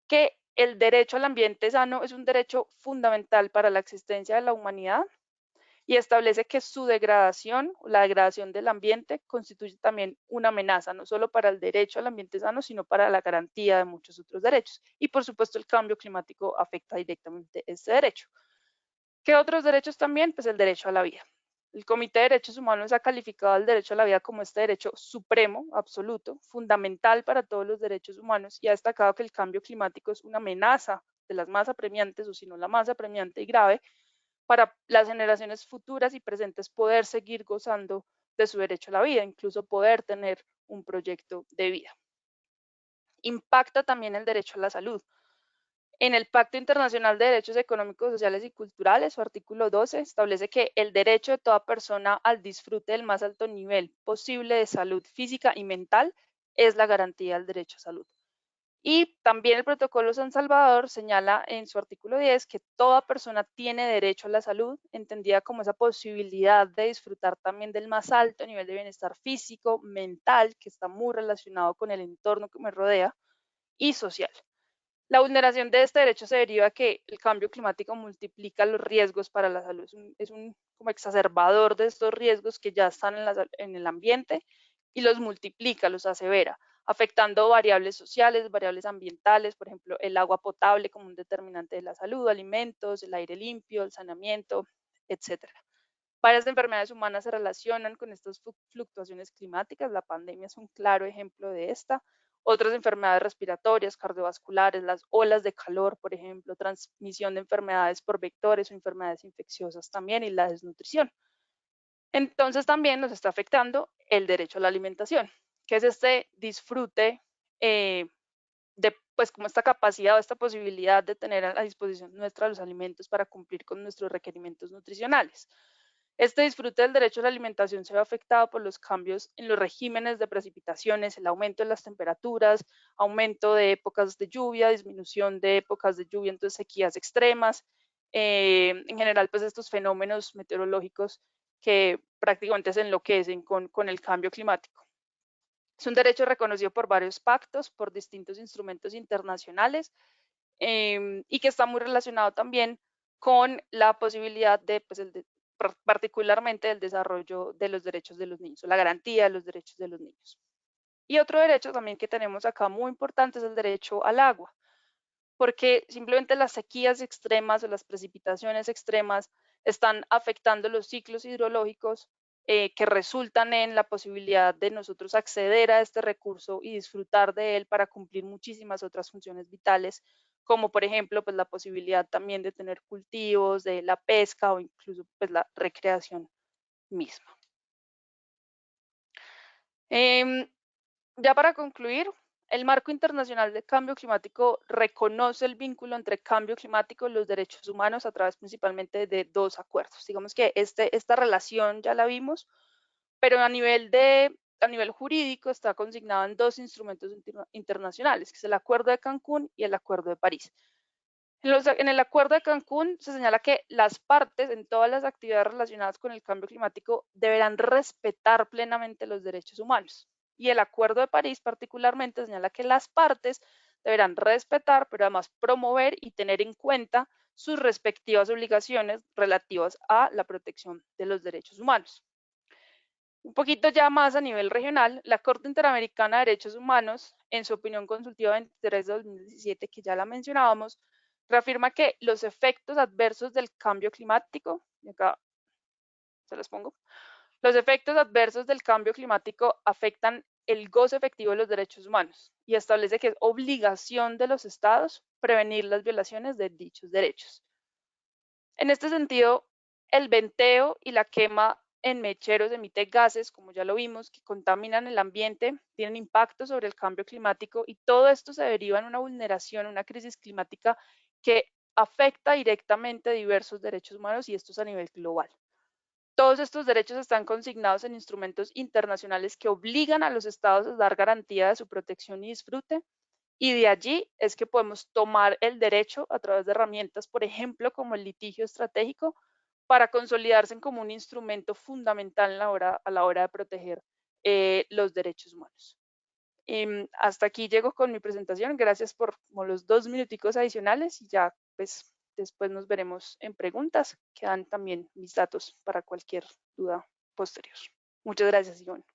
[SPEAKER 4] que el derecho al ambiente sano es un derecho fundamental para la existencia de la humanidad y establece que su degradación, la degradación del ambiente, constituye también una amenaza, no solo para el derecho al ambiente sano, sino para la garantía de muchos otros derechos. Y por supuesto, el cambio climático afecta directamente este derecho. ¿Qué otros derechos también? Pues el derecho a la vida. El Comité de Derechos Humanos ha calificado el derecho a la vida como este derecho supremo, absoluto, fundamental para todos los derechos humanos y ha destacado que el cambio climático es una amenaza de las más apremiantes, o si no la más apremiante y grave, para las generaciones futuras y presentes poder seguir gozando de su derecho a la vida, incluso poder tener un proyecto de vida. Impacta también el derecho a la salud. En el Pacto Internacional de Derechos Económicos, Sociales y Culturales, su artículo 12, establece que el derecho de toda persona al disfrute del más alto nivel posible de salud física y mental es la garantía del derecho a salud. Y también el Protocolo San Salvador señala en su artículo 10 que toda persona tiene derecho a la salud, entendida como esa posibilidad de disfrutar también del más alto nivel de bienestar físico, mental, que está muy relacionado con el entorno que me rodea, y social. La vulneración de este derecho se deriva de que el cambio climático multiplica los riesgos para la salud, es un como exacerbador de estos riesgos que ya están en el ambiente y los multiplica, los asevera, afectando variables sociales, variables ambientales, por ejemplo, el agua potable como un determinante de la salud, alimentos, el aire limpio, el saneamiento, etc. Varias enfermedades humanas se relacionan con estas fluctuaciones climáticas, la pandemia es un claro ejemplo de esta. Otras enfermedades respiratorias, cardiovasculares, las olas de calor, por ejemplo, transmisión de enfermedades por vectores o enfermedades infecciosas también y la desnutrición. Entonces también nos está afectando el derecho a la alimentación, que es este disfrute de pues como esta capacidad o esta posibilidad de tener a disposición nuestra los alimentos para cumplir con nuestros requerimientos nutricionales. Este disfrute del derecho a la alimentación se ve afectado por los cambios en los regímenes de precipitaciones, el aumento de las temperaturas, aumento de épocas de lluvia, disminución de épocas de lluvia, entonces sequías extremas, en general pues estos fenómenos meteorológicos que prácticamente se enloquecen con el cambio climático. Es un derecho reconocido por varios pactos, por distintos instrumentos internacionales y que está muy relacionado también con la posibilidad de, pues, particularmente del desarrollo de los derechos de los niños, o la garantía de los derechos de los niños. Y otro derecho también que tenemos acá muy importante es el derecho al agua, porque simplemente las sequías extremas o las precipitaciones extremas están afectando los ciclos hidrológicos que resultan en la posibilidad de nosotros acceder a este recurso y disfrutar de él para cumplir muchísimas otras funciones vitales, como por ejemplo pues la posibilidad también de tener cultivos, de la pesca o incluso pues la recreación misma. Ya para concluir, el marco internacional de cambio climático reconoce el vínculo entre cambio climático y los derechos humanos a través principalmente de dos acuerdos. Digamos que esta relación ya la vimos, pero a nivel jurídico está consignado en dos instrumentos internacionales, que es el Acuerdo de Cancún y el Acuerdo de París. En el Acuerdo de Cancún se señala que las partes en todas las actividades relacionadas con el cambio climático deberán respetar plenamente los derechos humanos. Y el Acuerdo de París particularmente señala que las partes deberán respetar, pero además promover y tener en cuenta sus respectivas obligaciones relativas a la protección de los derechos humanos. Un poquito ya más a nivel regional, la Corte Interamericana de Derechos Humanos, en su opinión consultiva 23 de 2017, que ya la mencionábamos, reafirma que los efectos adversos del cambio climático, y acá se los pongo, los efectos adversos del cambio climático afectan el goce efectivo de los derechos humanos y establece que es obligación de los estados prevenir las violaciones de dichos derechos. En este sentido, el venteo y la quema en mecheros emite gases, como ya lo vimos, que contaminan el ambiente, tienen impacto sobre el cambio climático y todo esto se deriva en una vulneración, una crisis climática que afecta directamente diversos derechos humanos y esto es a nivel global. Todos estos derechos están consignados en instrumentos internacionales que obligan a los estados a dar garantía de su protección y disfrute. Y de allí es que podemos tomar el derecho a través de herramientas, por ejemplo, como el litigio estratégico, para consolidarse como un instrumento fundamental a la hora de proteger los derechos humanos. Hasta aquí llego con mi presentación. Gracias por los 2 minuticos adicionales y ya pues después nos veremos en preguntas. Quedan también mis datos para cualquier duda posterior. Muchas gracias, Ivonne.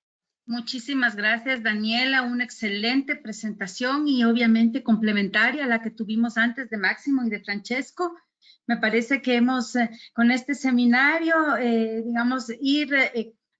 [SPEAKER 1] Muchísimas gracias, Daniela. Una excelente presentación y obviamente complementaria a la que tuvimos antes de Máximo y de Francesco. Me parece que hemos, con este seminario, digamos, ir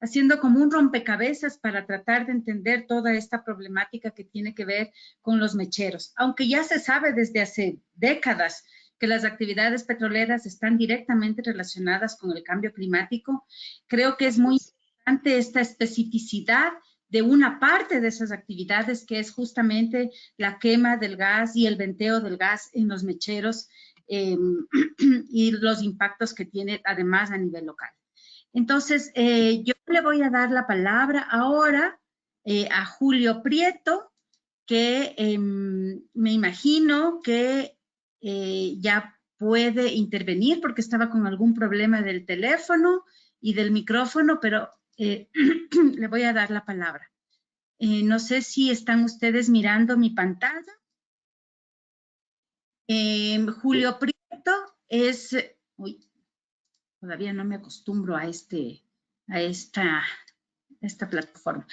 [SPEAKER 1] haciendo como un rompecabezas para tratar de entender toda esta problemática que tiene que ver con los mecheros. Aunque ya se sabe desde hace décadas que las actividades petroleras están directamente relacionadas con el cambio climático, creo que es muy importante esta especificidad de una parte de esas actividades, que es justamente la quema del gas y el venteo del gas en los mecheros y los impactos que tiene además a nivel local. Entonces, yo le voy a dar la palabra ahora a Julio Prieto, que me imagino que ya puede intervenir porque estaba con algún problema del teléfono y del micrófono, pero le voy a dar la palabra. No sé si están ustedes mirando mi pantalla. Julio Prieto es... Uy, todavía no me acostumbro a esta plataforma.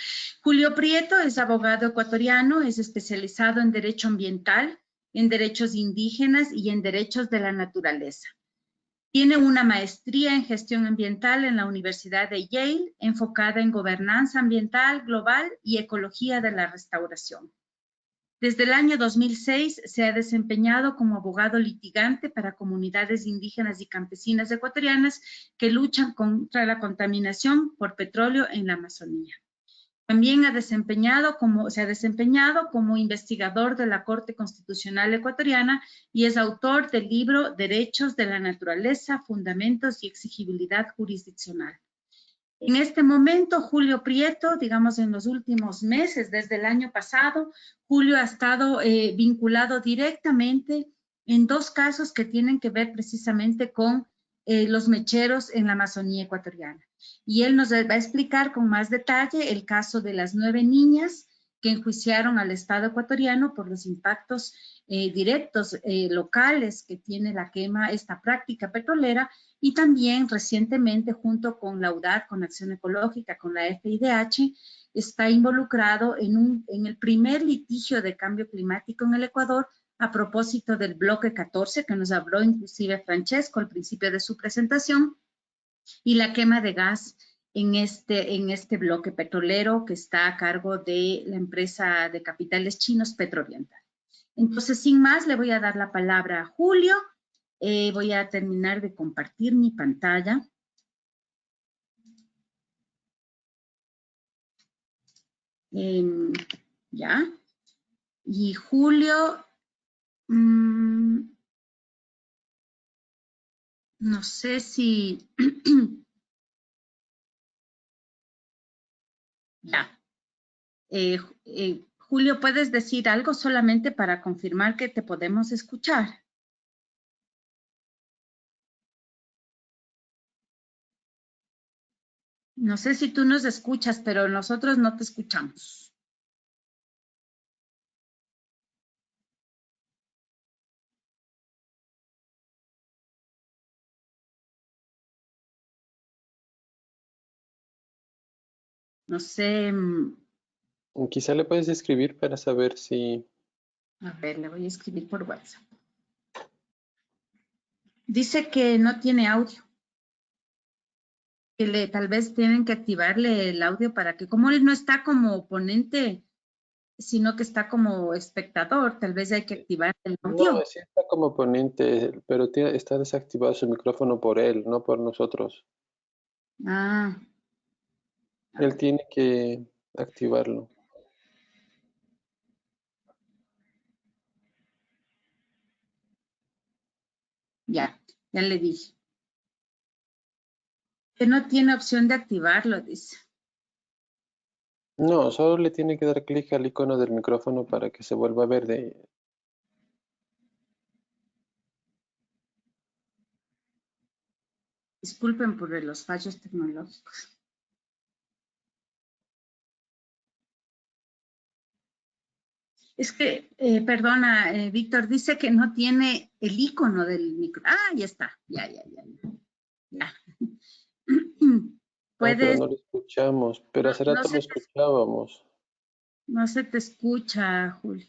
[SPEAKER 1] Julio Prieto es abogado ecuatoriano, es especializado en derecho ambiental, en derechos indígenas y en derechos de la naturaleza. Tiene una maestría en gestión ambiental en la Universidad de Yale, enfocada en gobernanza ambiental global y ecología de la restauración. Desde el año 2006 se ha desempeñado como abogado litigante para comunidades indígenas y campesinas ecuatorianas que luchan contra la contaminación por petróleo en la Amazonía. También se ha desempeñado como investigador de la Corte Constitucional Ecuatoriana y es autor del libro Derechos de la Naturaleza, Fundamentos y Exigibilidad Jurisdiccional. En este momento, Julio Prieto, digamos en los últimos meses, desde el año pasado, Julio ha estado vinculado directamente en 2 casos que tienen que ver precisamente con los mecheros en la Amazonía ecuatoriana. Y él nos va a explicar con más detalle el caso de las 9 niñas que enjuiciaron al Estado ecuatoriano por los impactos directos locales que tiene la quema, esta práctica petrolera, y también recientemente junto con la UDAD, con Acción Ecológica, con la FIDH, está involucrado en el primer litigio de cambio climático en el Ecuador a propósito del bloque 14, que nos habló inclusive Francesco al principio de su presentación, y la quema de gas en este bloque petrolero que está a cargo de la empresa de capitales chinos Petrooriental. Entonces, sin más, le voy a dar la palabra a Julio. Voy a terminar de compartir mi pantalla. Ya. Y Julio, no sé si... ya. Julio, ¿puedes decir algo solamente para confirmar que te podemos escuchar? No sé si tú nos escuchas, pero nosotros no te escuchamos. No sé.
[SPEAKER 5] Quizá le puedes escribir para saber si...
[SPEAKER 1] A ver, le voy a escribir por WhatsApp. Dice que no tiene audio. Que tal vez tienen que activarle el audio para que, como él no está como ponente, sino que está como espectador, tal vez hay que activar el audio.
[SPEAKER 5] No, sí está como ponente, pero está desactivado su micrófono por él, no por nosotros.
[SPEAKER 1] Ah,
[SPEAKER 5] Él tiene que activarlo.
[SPEAKER 1] Ya le dije. Que no tiene opción de activarlo, dice.
[SPEAKER 5] No, solo le tiene que dar clic al icono del micrófono para que se vuelva verde.
[SPEAKER 1] Disculpen por los fallos tecnológicos. Es que, perdona, Víctor, dice que no tiene el icono del micro. Ah, ya está. Ya.
[SPEAKER 5] Pero
[SPEAKER 1] Puedes,
[SPEAKER 5] no lo escuchamos, pero hace
[SPEAKER 1] no
[SPEAKER 5] rato lo escuchábamos.
[SPEAKER 1] no se te escucha, Julio.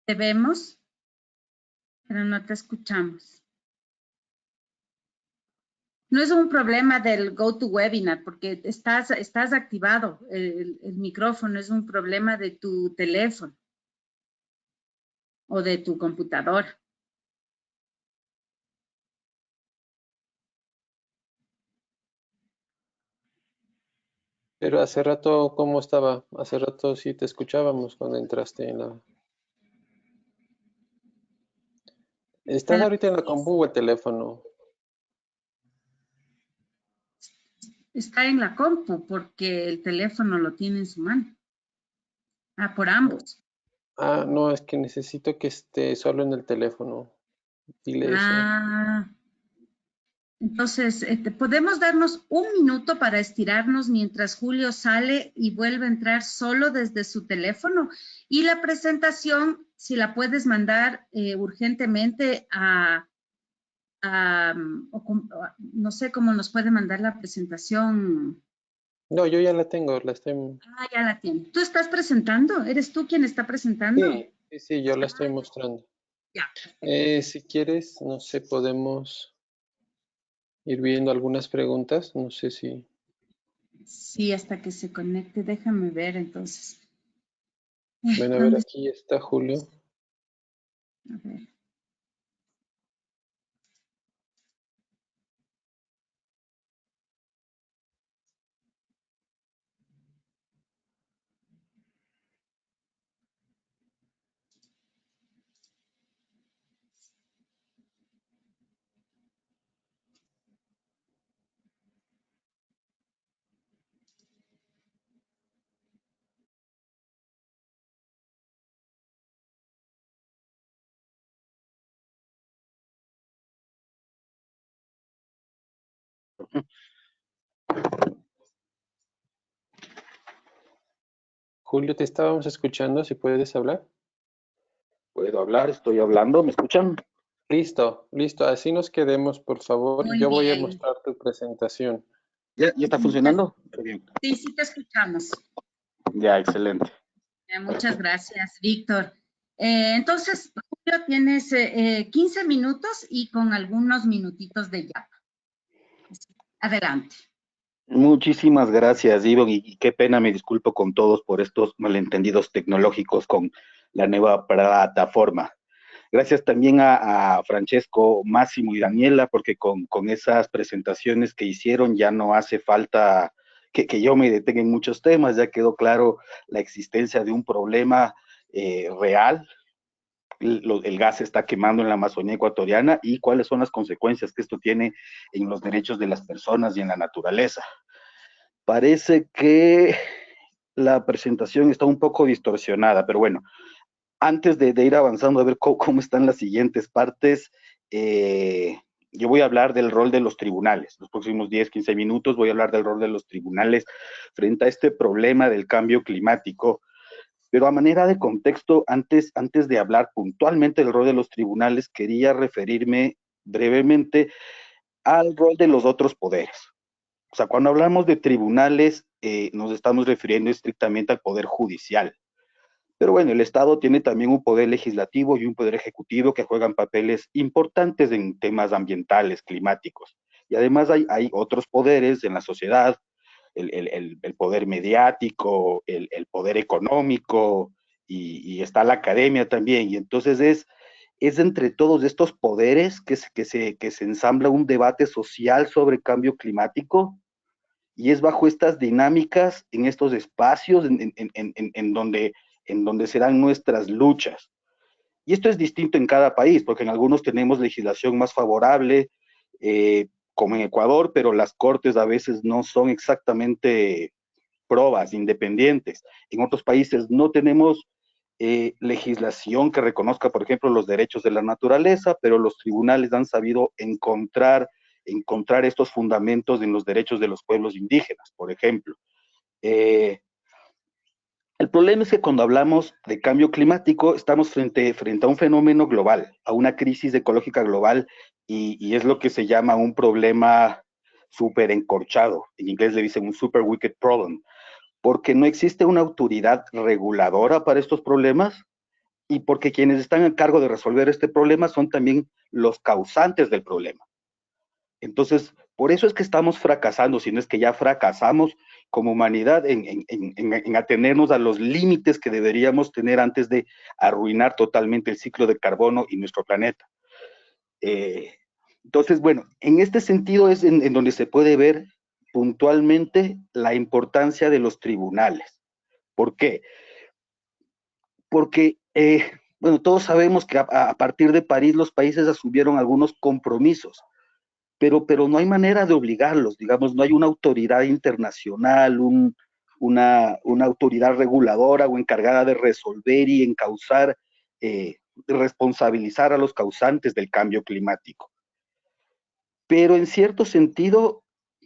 [SPEAKER 1] Te vemos, pero no te escuchamos. No es un problema del GoToWebinar, porque estás activado el micrófono, es un problema de tu teléfono o de tu computadora.
[SPEAKER 5] Pero hace rato, ¿cómo estaba? Hace rato sí te escuchábamos cuando entraste en la... ¿Estás ahorita en la compu o el teléfono?
[SPEAKER 1] Está en la compu porque el teléfono lo tiene en su mano. Ah, por ambos.
[SPEAKER 5] Ah, no, es que necesito que esté solo en el teléfono. Dile eso.
[SPEAKER 1] Ah, entonces, podemos darnos un minuto para estirarnos mientras Julio sale y vuelve a entrar solo desde su teléfono. Y la presentación, si la puedes mandar urgentemente no sé cómo nos puede mandar la presentación.
[SPEAKER 5] No, yo ya la tengo, la estoy...
[SPEAKER 1] Ah, ya la tiene. ¿Tú estás presentando? ¿Eres tú quien está presentando?
[SPEAKER 5] Sí, yo la estoy mostrando.
[SPEAKER 1] Ya.
[SPEAKER 5] Si quieres, no sé, podemos ir viendo algunas preguntas. No sé si...
[SPEAKER 1] Sí, hasta que se conecte. Déjame ver entonces.
[SPEAKER 5] Bueno, a ver,
[SPEAKER 1] ¿Dónde está?
[SPEAKER 5] aquí está Julio.
[SPEAKER 1] A ver.
[SPEAKER 5] Julio, te estábamos escuchando, si puedes hablar.
[SPEAKER 6] Puedo hablar, estoy hablando, ¿me escuchan?
[SPEAKER 5] Listo, listo, así nos quedemos, por favor.
[SPEAKER 1] Muy
[SPEAKER 5] Yo voy a
[SPEAKER 1] bien.
[SPEAKER 5] mostrar tu presentación.
[SPEAKER 6] ¿Ya está funcionando? Bien.
[SPEAKER 1] Sí, sí te escuchamos.
[SPEAKER 6] Ya, excelente.
[SPEAKER 1] Muchas gracias, Víctor. Entonces, Julio, tienes 15 minutos y con algunos minutitos de ya. Adelante.
[SPEAKER 6] Muchísimas gracias, Ivonne, y qué pena, me disculpo con todos por estos malentendidos tecnológicos con la nueva plataforma. Gracias también a Francesco, Máximo y Daniela, porque con esas presentaciones que hicieron ya no hace falta que yo me detenga en muchos temas, ya quedó claro la existencia de un problema real. El gas se está quemando en la Amazonía ecuatoriana y cuáles son las consecuencias que esto tiene en los derechos de las personas y en la naturaleza. Parece que la presentación está un poco distorsionada, pero bueno, antes de ir avanzando a ver cómo están las siguientes partes, yo voy a hablar del rol de los tribunales. Los próximos 10, 15 minutos voy a hablar del rol de los tribunales frente a este problema del cambio climático. Pero a manera de contexto, antes de hablar puntualmente del rol de los tribunales, quería referirme brevemente al rol de los otros poderes. O sea, cuando hablamos de tribunales, nos estamos refiriendo estrictamente al poder judicial. Pero bueno, el Estado tiene también un poder legislativo y un poder ejecutivo que juegan papeles importantes en temas ambientales, climáticos. Y además hay otros poderes en la sociedad, el poder mediático, el poder económico, y está la academia también. Y entonces es entre todos estos poderes que se ensambla un debate social sobre cambio climático. Y es bajo estas dinámicas, en estos espacios, en donde se dan nuestras luchas. Y esto es distinto en cada país, porque en algunos tenemos legislación más favorable, como en Ecuador, pero las cortes a veces no son exactamente probas independientes. En otros países no tenemos legislación que reconozca, por ejemplo, los derechos de la naturaleza, pero los tribunales han sabido encontrar estos fundamentos en los derechos de los pueblos indígenas, por ejemplo. El problema es que cuando hablamos de cambio climático, estamos frente a un fenómeno global, a una crisis ecológica global, y es lo que se llama un problema súper encorchado. En inglés le dicen un super wicked problem, porque no existe una autoridad reguladora para estos problemas, y porque quienes están a cargo de resolver este problema son también los causantes del problema. Entonces, por eso es que estamos fracasando, si no es que ya fracasamos como humanidad en atenernos a los límites que deberíamos tener antes de arruinar totalmente el ciclo de carbono y nuestro planeta. Entonces, bueno, en este sentido es en donde se puede ver puntualmente la importancia de los tribunales. ¿Por qué? Porque, bueno, todos sabemos que a partir de París los países asumieron algunos compromisos, pero no hay manera de obligarlos, digamos, no hay una autoridad internacional, una autoridad reguladora o encargada de resolver y encauzar, responsabilizar a los causantes del cambio climático. Pero en cierto sentido,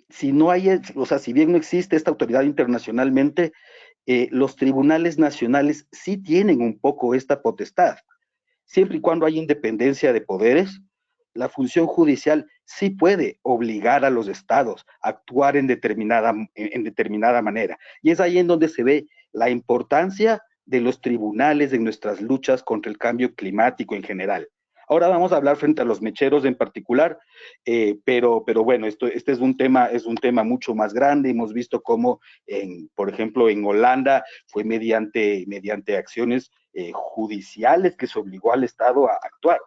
[SPEAKER 6] si no hay, o sea, si bien no existe esta autoridad internacionalmente, los tribunales nacionales sí tienen un poco esta potestad. Siempre y cuando hay independencia de poderes, la función judicial sí puede obligar a los estados a actuar en determinada manera. Y es ahí en donde se ve la importancia de los tribunales en nuestras luchas contra el cambio climático en general. Ahora vamos a hablar frente a los mecheros en particular, pero bueno, este es un tema mucho más grande. Hemos visto cómo, por ejemplo, en Holanda fue mediante acciones judiciales que se obligó al Estado a actuar.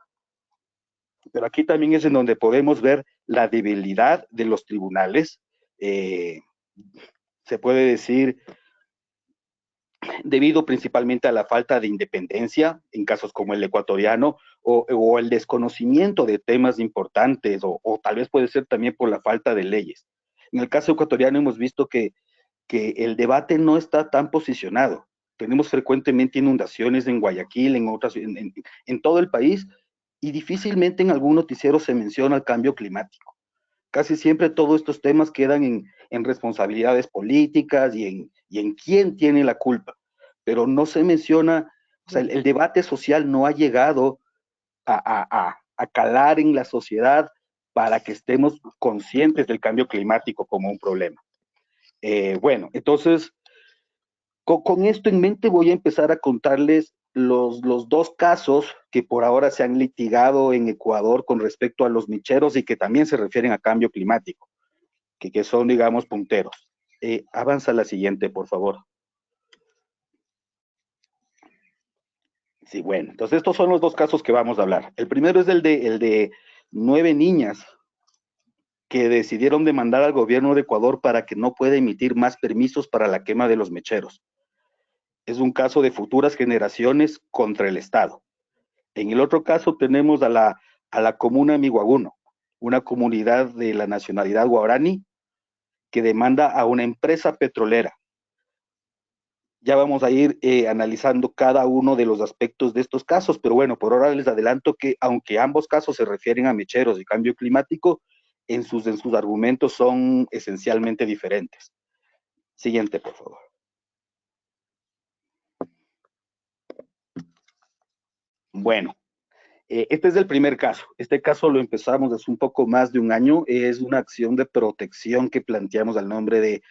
[SPEAKER 6] Pero aquí también es en donde podemos ver la debilidad de los tribunales. Se puede decir, debido principalmente a la falta de independencia, en casos como el ecuatoriano, o el desconocimiento de temas importantes, o tal vez puede ser también por la falta de leyes. En el caso ecuatoriano hemos visto que el debate no está tan posicionado. Tenemos frecuentemente inundaciones en Guayaquil, en todo el país, y difícilmente en algún noticiero se menciona el cambio climático. Casi siempre todos estos temas quedan en responsabilidades políticas y en quién tiene la culpa, pero no se menciona, o sea, el debate social no ha llegado a calar en la sociedad para que estemos conscientes del cambio climático como un problema. Bueno, entonces, con esto en mente voy a empezar a contarles los dos casos que por ahora se han litigado en Ecuador con respecto a los micheros y que también se refieren a cambio climático, que son, digamos, punteros. Avanza la siguiente, por favor. Sí, bueno, entonces estos son los dos casos que vamos a hablar. El primero es el de 9 niñas que decidieron demandar al gobierno de Ecuador para que no pueda emitir más permisos para la quema de los mecheros. Es un caso de futuras generaciones contra el Estado. En el otro caso tenemos a la comuna Miguaguno, una comunidad de la nacionalidad guaraní que demanda a una empresa petrolera. Ya vamos a ir analizando cada uno de los aspectos de estos casos, pero bueno, por ahora les adelanto que aunque ambos casos se refieren a mecheros y cambio climático, en sus argumentos son esencialmente diferentes. Siguiente, por favor. Bueno, este es el primer caso. Este caso lo empezamos hace un poco más de un año. Es una acción de protección que planteamos al nombre de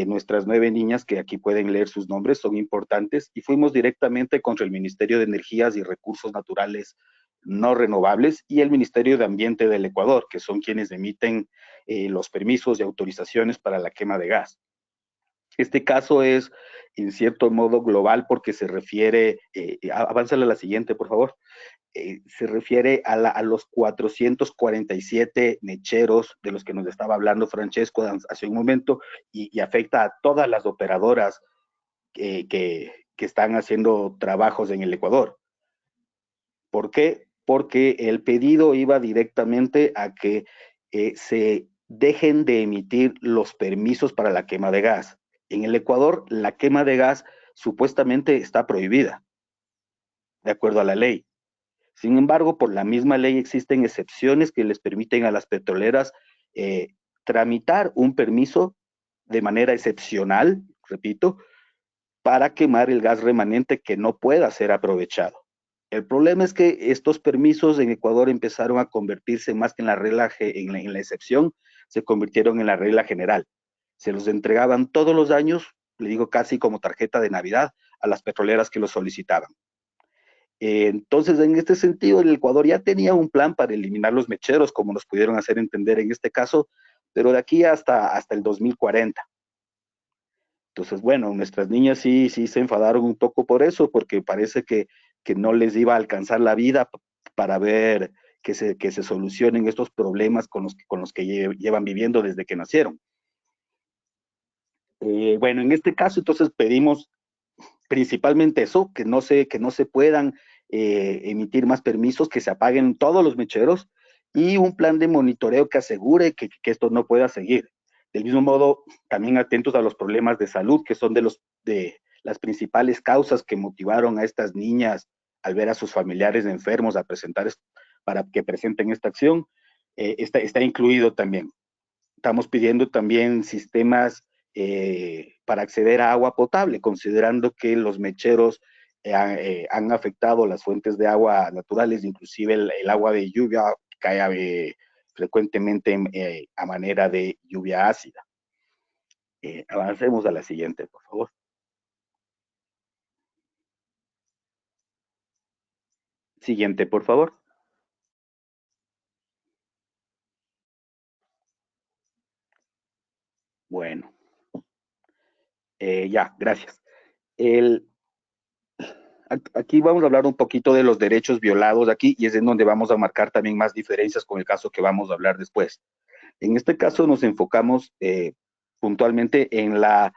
[SPEAKER 6] nuestras 9 niñas, que aquí pueden leer sus nombres, son importantes, y fuimos directamente contra el Ministerio de Energías y Recursos Naturales No Renovables y el Ministerio de Ambiente del Ecuador, que son quienes emiten los permisos y autorizaciones para la quema de gas. Este caso es, en cierto modo, global porque se refiere, avánzale a la siguiente, por favor, se refiere a los 447 mecheros de los que nos estaba hablando Francesco hace un momento y afecta a todas las operadoras que están haciendo trabajos en el Ecuador. ¿Por qué? Porque el pedido iba directamente a que se dejen de emitir los permisos para la quema de gas. En el Ecuador, la quema de gas supuestamente está prohibida, de acuerdo a la ley. Sin embargo, por la misma ley existen excepciones que les permiten a las petroleras tramitar un permiso de manera excepcional, repito, para quemar el gas remanente que no pueda ser aprovechado. El problema es que estos permisos en Ecuador empezaron a convertirse más que en la regla, en la excepción, se convirtieron en la regla general. Se los entregaban todos los años, le digo casi como tarjeta de Navidad, a las petroleras que lo solicitaban. Entonces, en este sentido, el Ecuador ya tenía un plan para eliminar los mecheros, como nos pudieron hacer entender en este caso, pero de aquí hasta el 2040. Entonces, bueno, nuestras niñas sí se enfadaron un poco por eso, porque parece que no les iba a alcanzar la vida para ver que se solucionen estos problemas con los que llevan viviendo desde que nacieron. Bueno, en este caso, entonces pedimos principalmente eso, que no se puedan emitir más permisos, que se apaguen todos los mecheros y un plan de monitoreo que asegure que esto no pueda seguir. Del mismo modo, también atentos a los problemas de salud, que son de las principales causas que motivaron a estas niñas al ver a sus familiares enfermos para que presenten esta acción, está incluido también. Estamos pidiendo también sistemas para acceder a agua potable, considerando que los mecheros han afectado las fuentes de agua naturales, inclusive el agua de lluvia cae frecuentemente a manera de lluvia ácida. Avancemos a la siguiente, por favor. Siguiente, por favor. Bueno. Ya, gracias. Aquí vamos a hablar un poquito de los derechos violados aquí y es en donde vamos a marcar también más diferencias con el caso que vamos a hablar después. En este caso nos enfocamos puntualmente en la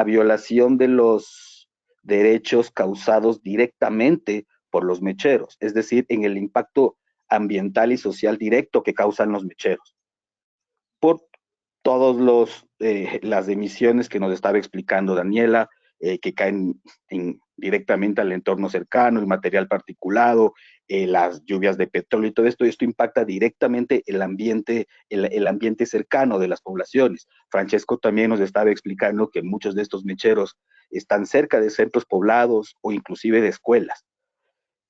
[SPEAKER 6] violación de los derechos causados directamente por los mecheros, es decir, en el impacto ambiental y social directo que causan los mecheros. Por todas las emisiones que nos estaba explicando Daniela, que caen directamente al entorno cercano, el material particulado, las lluvias de petróleo y todo esto impacta directamente el ambiente cercano de las poblaciones. Francesco también nos estaba explicando que muchos de estos mecheros están cerca de centros poblados o inclusive de escuelas.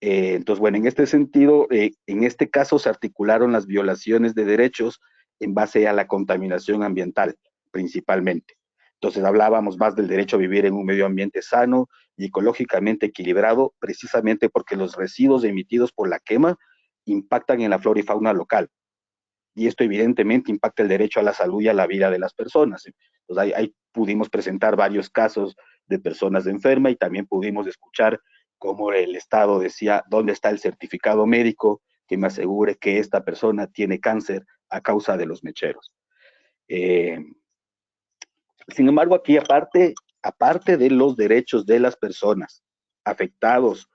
[SPEAKER 6] Entonces, bueno, en este sentido, en este caso se articularon las violaciones de derechos en base a la contaminación ambiental, principalmente. Entonces, hablábamos más del derecho a vivir en un medio ambiente sano y ecológicamente equilibrado, precisamente porque los residuos emitidos por la quema impactan en la flora y fauna local. Y esto evidentemente impacta el derecho a la salud y a la vida de las personas. Entonces, ahí pudimos presentar varios casos de personas enfermas y también pudimos escuchar cómo el Estado decía, ¿dónde está el certificado médico que me asegure que esta persona tiene cáncer a causa de los mecheros? Sin embargo, aquí aparte de los derechos de las personas afectados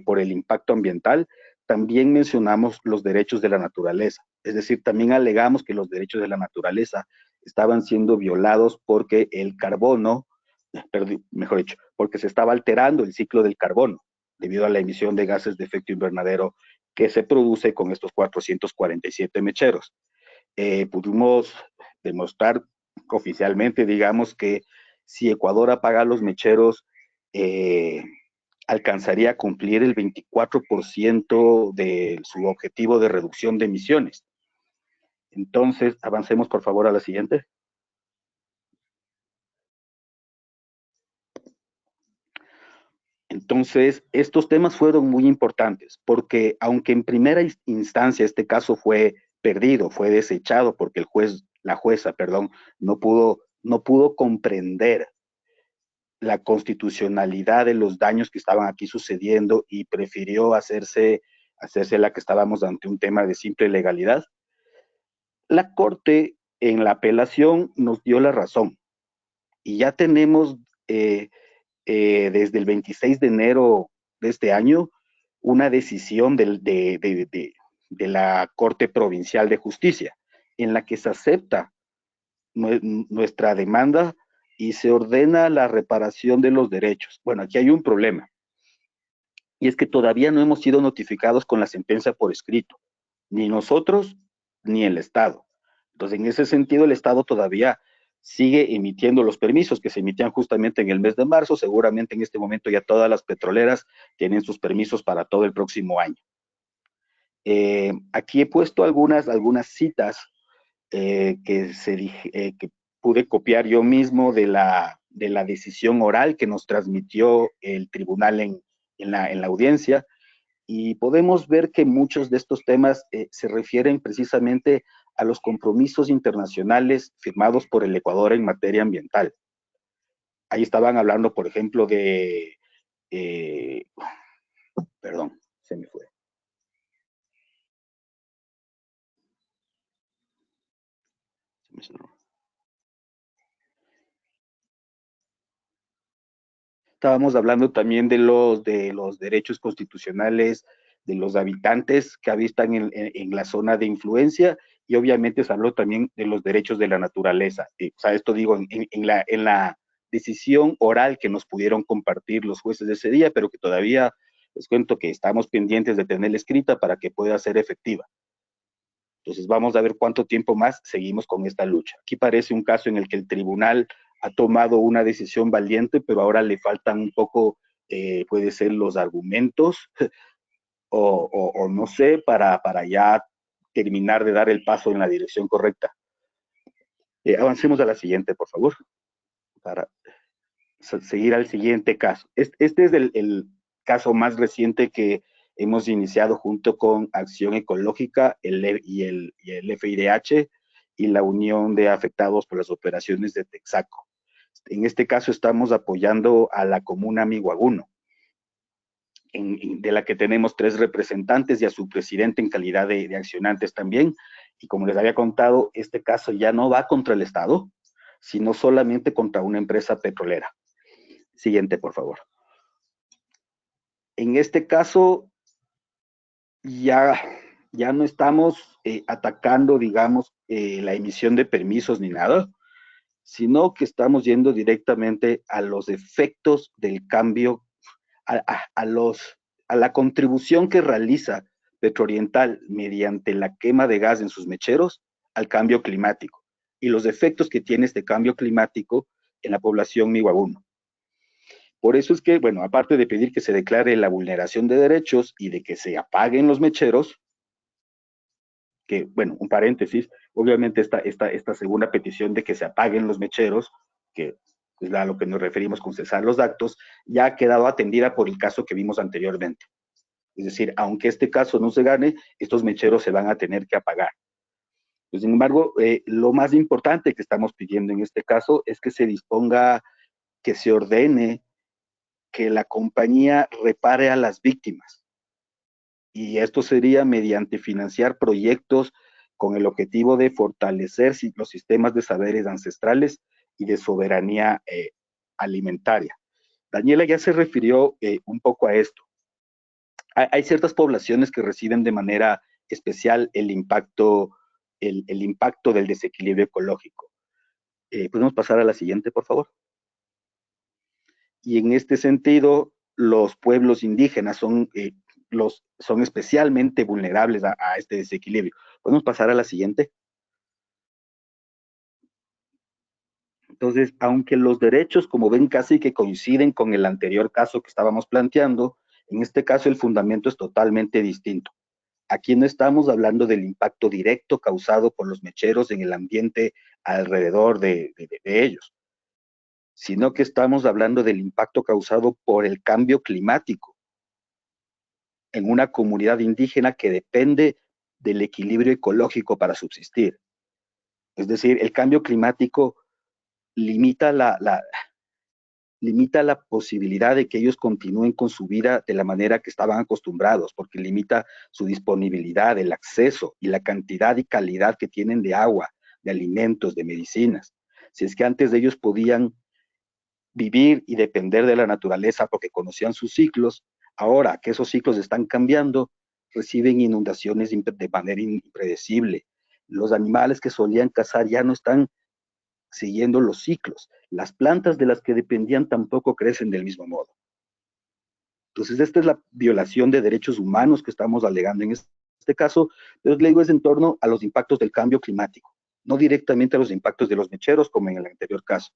[SPEAKER 6] por el impacto ambiental, también mencionamos los derechos de la naturaleza. Es decir, también alegamos que los derechos de la naturaleza estaban siendo violados porque el carbono, mejor dicho, porque se estaba alterando el ciclo del carbono debido a la emisión de gases de efecto invernadero que se produce con estos 447 mecheros. Pudimos demostrar oficialmente, digamos, que si Ecuador apaga los mecheros, alcanzaría a cumplir el 24% de su objetivo de reducción de emisiones. Entonces, avancemos por favor a la siguiente. Entonces, estos temas fueron muy importantes porque aunque en primera instancia este caso fue perdido, fue desechado porque la jueza, no pudo comprender la constitucionalidad de los daños que estaban aquí sucediendo y prefirió hacerse la que estábamos ante un tema de simple legalidad. La Corte en la apelación nos dio la razón y ya tenemos desde el 26 de enero de este año una decisión de la Corte Provincial de Justicia en la que se acepta nuestra demanda y se ordena la reparación de los derechos. Bueno, aquí hay un problema, y es que todavía no hemos sido notificados con la sentencia por escrito, ni nosotros ni el Estado. Entonces, en ese sentido, el Estado todavía sigue emitiendo los permisos que se emitían justamente en el mes de marzo. Seguramente en este momento ya todas las petroleras tienen sus permisos para todo el próximo año. Aquí he puesto algunas citas que pude copiar yo mismo de la decisión oral que nos transmitió el tribunal en la audiencia, y podemos ver que muchos de estos temas se refieren precisamente a los compromisos internacionales firmados por el Ecuador en materia ambiental. Ahí estaban hablando, por ejemplo, de... perdón, se me fue. Se me cerró. Estábamos hablando también de los derechos constitucionales de los habitantes que habitan en la zona de influencia, y obviamente se habló también de los derechos de la naturaleza. O sea, esto digo en la decisión oral que nos pudieron compartir los jueces de ese día, pero que todavía les cuento que estamos pendientes de tenerla escrita para que pueda ser efectiva. Entonces vamos a ver cuánto tiempo más seguimos con esta lucha. Aquí parece un caso en el que el tribunal ha tomado una decisión valiente, pero ahora le faltan un poco, puede ser los argumentos, o no sé, para ya terminar de dar el paso en la dirección correcta. Avancemos a la siguiente, por favor, para seguir al siguiente caso. Este es el caso más reciente que hemos iniciado junto con Acción Ecológica y el FIDH y la Unión de Afectados por las Operaciones de Texaco. En este caso estamos apoyando a la comuna Miguaguno, de la que tenemos 3 representantes y a su presidente en calidad de accionantes también. Y como les había contado, este caso ya no va contra el Estado, sino solamente contra una empresa petrolera. Siguiente, por favor. En este caso, ya no estamos atacando, digamos, la emisión de permisos ni nada, sino que estamos yendo directamente a los efectos del cambio, a la contribución que realiza Petrooriental mediante la quema de gas en sus mecheros al cambio climático y los efectos que tiene este cambio climático en la población Miguaguno. Por eso es que, bueno, aparte de pedir que se declare la vulneración de derechos y de que se apaguen los mecheros, que, bueno, un paréntesis, obviamente esta segunda petición de que se apaguen los mecheros, que es a lo que nos referimos con cesar los actos, ya ha quedado atendida por el caso que vimos anteriormente. Es decir, aunque este caso no se gane, estos mecheros se van a tener que apagar. Pues, sin embargo, lo más importante que estamos pidiendo en este caso es que se disponga, que se ordene que la compañía repare a las víctimas. Y esto sería mediante financiar proyectos con el objetivo de fortalecer los sistemas de saberes ancestrales y de soberanía alimentaria. Daniela ya se refirió un poco a esto. Hay ciertas poblaciones que reciben de manera especial el impacto del desequilibrio ecológico. ¿Podemos pasar a la siguiente, por favor? Y en este sentido, los pueblos indígenas son especialmente vulnerables a este desequilibrio. ¿Podemos pasar a la siguiente? Entonces, aunque los derechos, como ven, casi que coinciden con el anterior caso que estábamos planteando, en este caso el fundamento es totalmente distinto. Aquí no estamos hablando del impacto directo causado por los mecheros en el ambiente alrededor de ellos, sino que estamos hablando del impacto causado por el cambio climático en una comunidad indígena que depende del equilibrio ecológico para subsistir. Es decir, el cambio climático limita limita la posibilidad de que ellos continúen con su vida de la manera que estaban acostumbrados, porque limita su disponibilidad, el acceso y la cantidad y calidad que tienen de agua, de alimentos, de medicinas. Si es que antes de ellos podían vivir y depender de la naturaleza porque conocían sus ciclos, ahora que esos ciclos están cambiando, reciben inundaciones de manera impredecible. Los animales que solían cazar ya no están siguiendo los ciclos. Las plantas de las que dependían tampoco crecen del mismo modo. Entonces, esta es la violación de derechos humanos que estamos alegando en este caso, pero le digo es en torno a los impactos del cambio climático, no directamente a los impactos de los mecheros como en el anterior caso.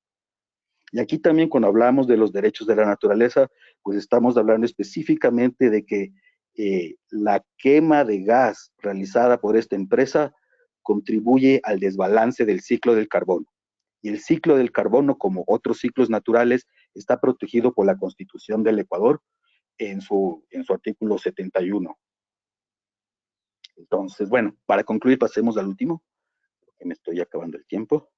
[SPEAKER 6] Y aquí también cuando hablamos de los derechos de la naturaleza, pues estamos hablando específicamente de que la quema de gas realizada por esta empresa contribuye al desbalance del ciclo del carbono. Y el ciclo del carbono, como otros ciclos naturales, está protegido por la Constitución del Ecuador en su artículo 71. Entonces, bueno, para concluir, pasemos al último, porque me estoy acabando el tiempo.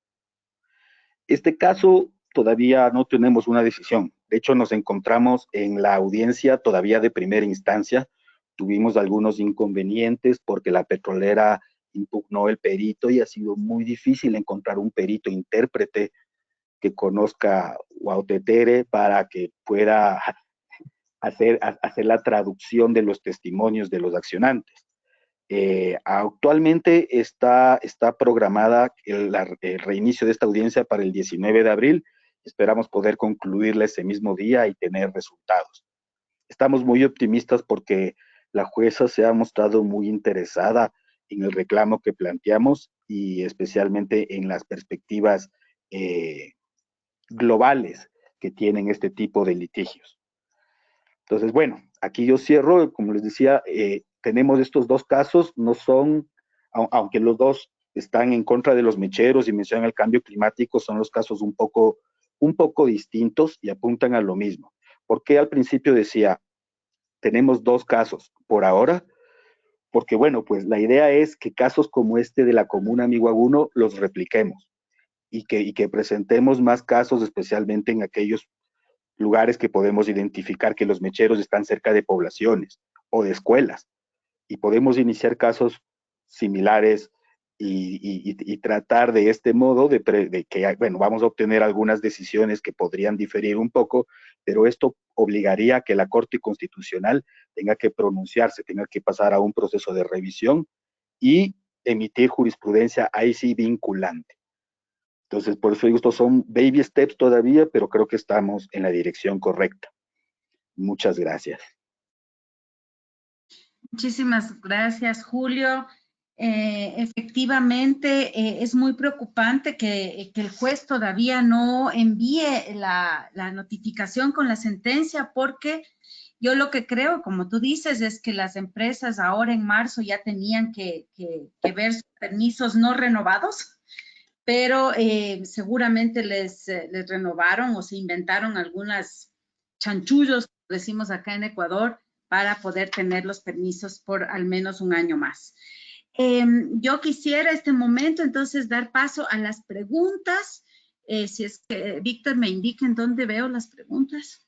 [SPEAKER 6] Este caso todavía no tenemos una decisión. De hecho, nos encontramos en la audiencia todavía de primera instancia. Tuvimos algunos inconvenientes porque la petrolera impugnó el perito y ha sido muy difícil encontrar un perito intérprete que conozca Huautetere para que pueda hacer la traducción de los testimonios de los accionantes. Actualmente está programada el reinicio de esta audiencia para el 19 de abril. Esperamos poder concluirla ese mismo día y tener resultados. Estamos muy optimistas porque la jueza se ha mostrado muy interesada en el reclamo que planteamos y especialmente en las perspectivas globales que tienen este tipo de litigios. Entonces, bueno, aquí yo cierro, como les decía, tenemos estos dos casos, no son, aunque los dos están en contra de los mecheros y mencionan el cambio climático, son los casos un poco distintos y apuntan a lo mismo. ¿Por qué al principio decía, tenemos dos casos por ahora? Porque, bueno, pues la idea es que casos como este de la comuna Miguaguno los repliquemos y que presentemos más casos, especialmente en aquellos lugares que podemos identificar que los mecheros están cerca de poblaciones o de escuelas y podemos iniciar casos similares y tratar de este modo de que, bueno, vamos a obtener algunas decisiones que podrían diferir un poco, pero esto obligaría a que la Corte Constitucional tenga que pronunciarse, tenga que pasar a un proceso de revisión y emitir jurisprudencia ahí sí vinculante. Entonces, por eso digo, estos son baby steps todavía, pero creo que estamos en la dirección correcta. Muchas gracias.
[SPEAKER 1] Muchísimas gracias, Julio. Efectivamente, es muy preocupante que el juez todavía no envíe la notificación con la sentencia, porque yo lo que creo, como tú dices, es que las empresas ahora en marzo ya tenían que ver sus permisos no renovados, pero seguramente les renovaron o se inventaron algunas chanchullos, como decimos acá en Ecuador, para poder tener los permisos por al menos un año más. Yo quisiera este momento entonces dar paso a las preguntas. Si es que Víctor me indica en dónde veo las preguntas.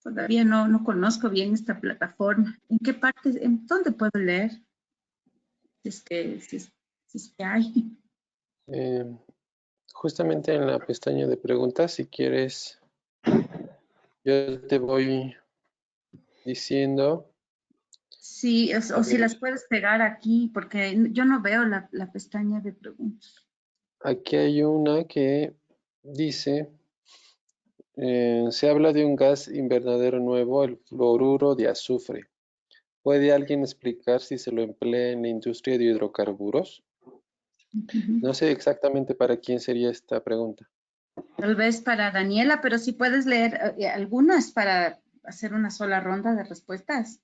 [SPEAKER 1] Todavía no conozco bien esta plataforma. ¿En qué parte, en dónde puedo leer? Si es que hay.
[SPEAKER 5] Justamente en la pestaña de preguntas, si quieres, yo te voy diciendo.
[SPEAKER 1] Sí, o si las puedes pegar aquí, porque yo no veo la pestaña de preguntas.
[SPEAKER 5] Aquí hay una que dice, se habla de un gas invernadero nuevo, el fluoruro de azufre. ¿Puede alguien explicar si se lo emplea en la industria de hidrocarburos? No sé exactamente para quién sería esta pregunta.
[SPEAKER 1] Tal vez para Daniela, pero si puedes leer algunas para hacer una sola ronda de respuestas.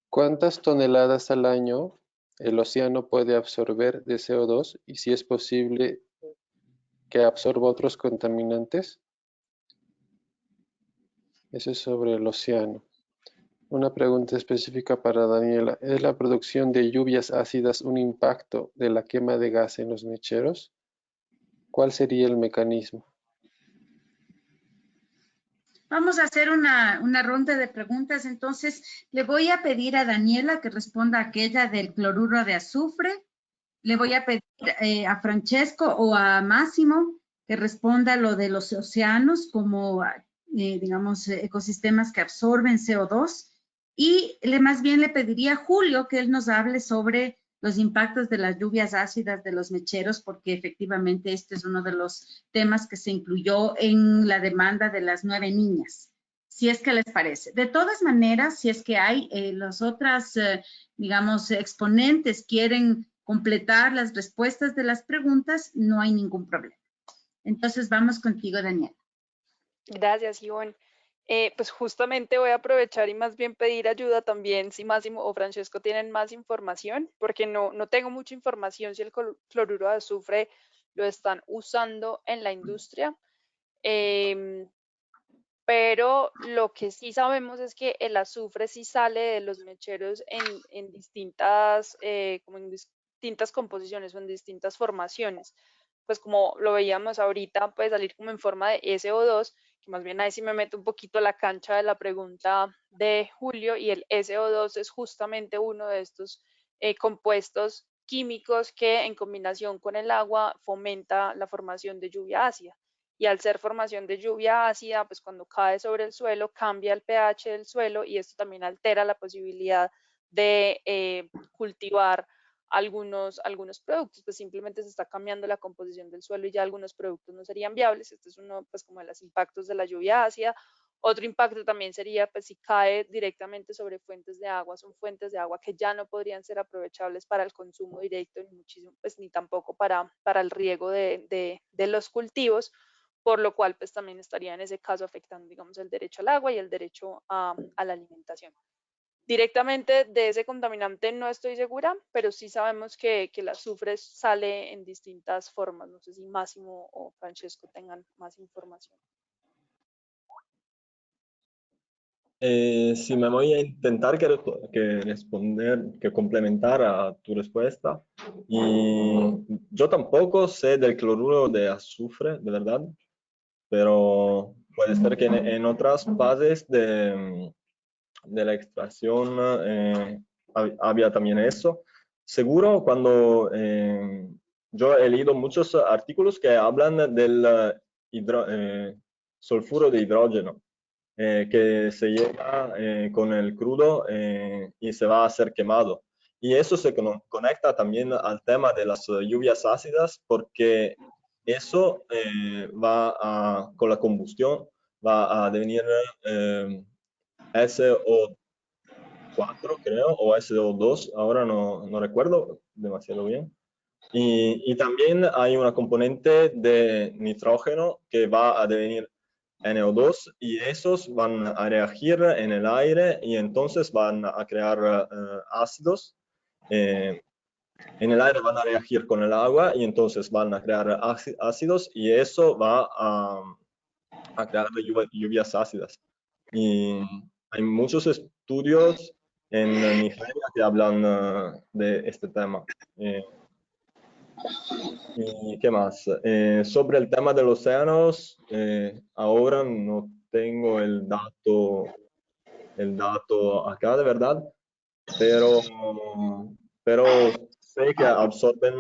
[SPEAKER 5] ¿Cuántas toneladas al año el océano puede absorber de CO2 y si es posible que absorba otros contaminantes? Eso es sobre el océano. Una pregunta específica para Daniela. ¿Es la producción de lluvias ácidas un impacto de la quema de gas en los mecheros? ¿Cuál sería el mecanismo?
[SPEAKER 1] Vamos a hacer una ronda de preguntas. Entonces, le voy a pedir a Daniela que responda a aquella del cloruro de azufre. Le voy a pedir a Francesco o a Máximo que responda lo de los océanos como, digamos, ecosistemas que absorben CO2. Y más bien le pediría a Julio que él nos hable sobre los impactos de las lluvias ácidas de los mecheros, porque efectivamente este es uno de los temas que se incluyó en la demanda de las 9 niñas, si es que les parece. De todas maneras, si es que hay las otras, digamos, exponentes quieren completar las respuestas de las preguntas, no hay ningún problema. Entonces, vamos contigo, Daniela.
[SPEAKER 4] Gracias, Ivonne. Pues justamente voy a aprovechar y más bien pedir ayuda también si Máximo o Francesco tienen más información, porque no tengo mucha información si el cloruro de azufre lo están usando en la industria. Pero lo que sí sabemos es que el azufre sí sale de los mecheros en distintas, como en distintas composiciones o en distintas formaciones. Pues como lo veíamos ahorita, puede salir como en forma de SO2, que más bien ahí sí me meto un poquito a la cancha de la pregunta de Julio, y el SO2 es justamente uno de estos compuestos químicos que en combinación con el agua fomenta la formación de lluvia ácida. Y al ser formación de lluvia ácida, pues cuando cae sobre el suelo cambia el pH del suelo y esto también altera la posibilidad de cultivar algunos productos, pues simplemente se está cambiando la composición del suelo y ya algunos productos no serían viables. Este es uno, pues, como de los impactos de la lluvia ácida. Otro impacto también sería, pues, si cae directamente sobre fuentes de agua, son fuentes de agua que ya no podrían ser aprovechables para el consumo directo, ni muchísimo, pues, ni tampoco para el riego de los cultivos, por lo cual, pues, también estaría en ese caso afectando, digamos, el derecho al agua y el derecho a la alimentación. Directamente de ese contaminante no estoy segura, pero sí sabemos que el azufre sale en distintas formas. No sé si Máximo o Francesco tengan más información.
[SPEAKER 3] Si me voy a intentar que responder, que complementar a tu respuesta. Y yo tampoco sé del cloruro de azufre, de verdad, pero puede ser que en otras fases de la extracción había también eso. Seguro cuando yo he leído muchos artículos que hablan del sulfuro de hidrógeno, que se llega con el crudo y se va a ser quemado. Y eso se conecta también al tema de las lluvias ácidas, porque eso con la combustión va a devenir SO4, creo, o SO2, ahora no recuerdo demasiado bien. Y también hay una componente de nitrógeno que va a devenir NO2 y esos van a reagir en el aire y entonces van a crear ácidos. En el aire van a reagir con el agua y entonces van a crear ácidos y eso va a crear lluvias ácidas. Y hay muchos estudios en Nigeria que hablan de este tema. ¿Y qué más? Sobre el tema de los océanos, ahora no tengo el dato acá de verdad, pero sé que absorben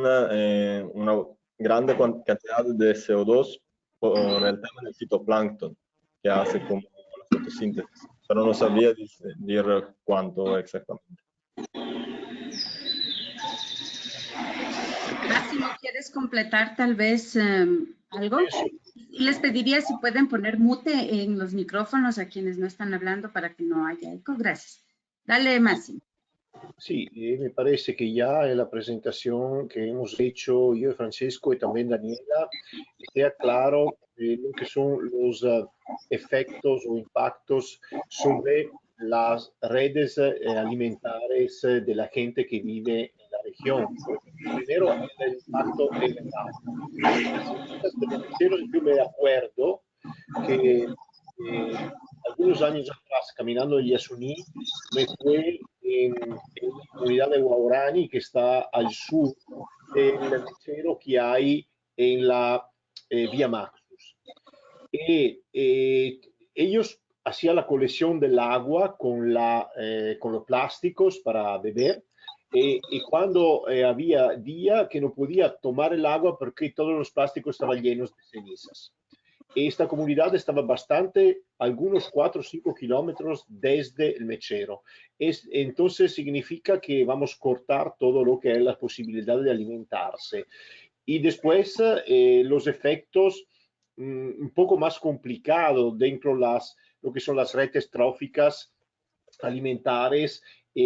[SPEAKER 3] una grande cantidad de CO2 por el tema del fitoplancton, que hace como la fotosíntesis, pero no sabía decir cuánto exactamente.
[SPEAKER 1] Máximo, ¿quieres completar tal vez algo? Les pediría si pueden poner mute en los micrófonos a quienes no están hablando para que no haya eco. Gracias. Dale, Máximo.
[SPEAKER 2] Sí, me parece que ya en la presentación que hemos hecho yo y Francesco y también Daniela, queda claro lo que son los efectos o impactos sobre las redes alimentares de la gente que vive en la región. Primero, el impacto en el agua. Las cifras de los mecheros, yo me acuerdo que algunos años atrás, caminando en Yasuní, me fue en la comunidad de Guaurani, que está al sur, el mechero que hay en la vía Maximus. Ellos hacían la colección del agua con los plásticos para beber. Y cuando había día que no podía tomar el agua porque todos los plásticos estaban llenos de cenizas. Esta comunidad estaba bastante, algunos 4 o 5 kilómetros desde el mechero. Entonces significa que vamos a cortar todo lo que es la posibilidad de alimentarse. Y después los efectos un poco más complicados dentro lo que son las redes tróficas alimentares.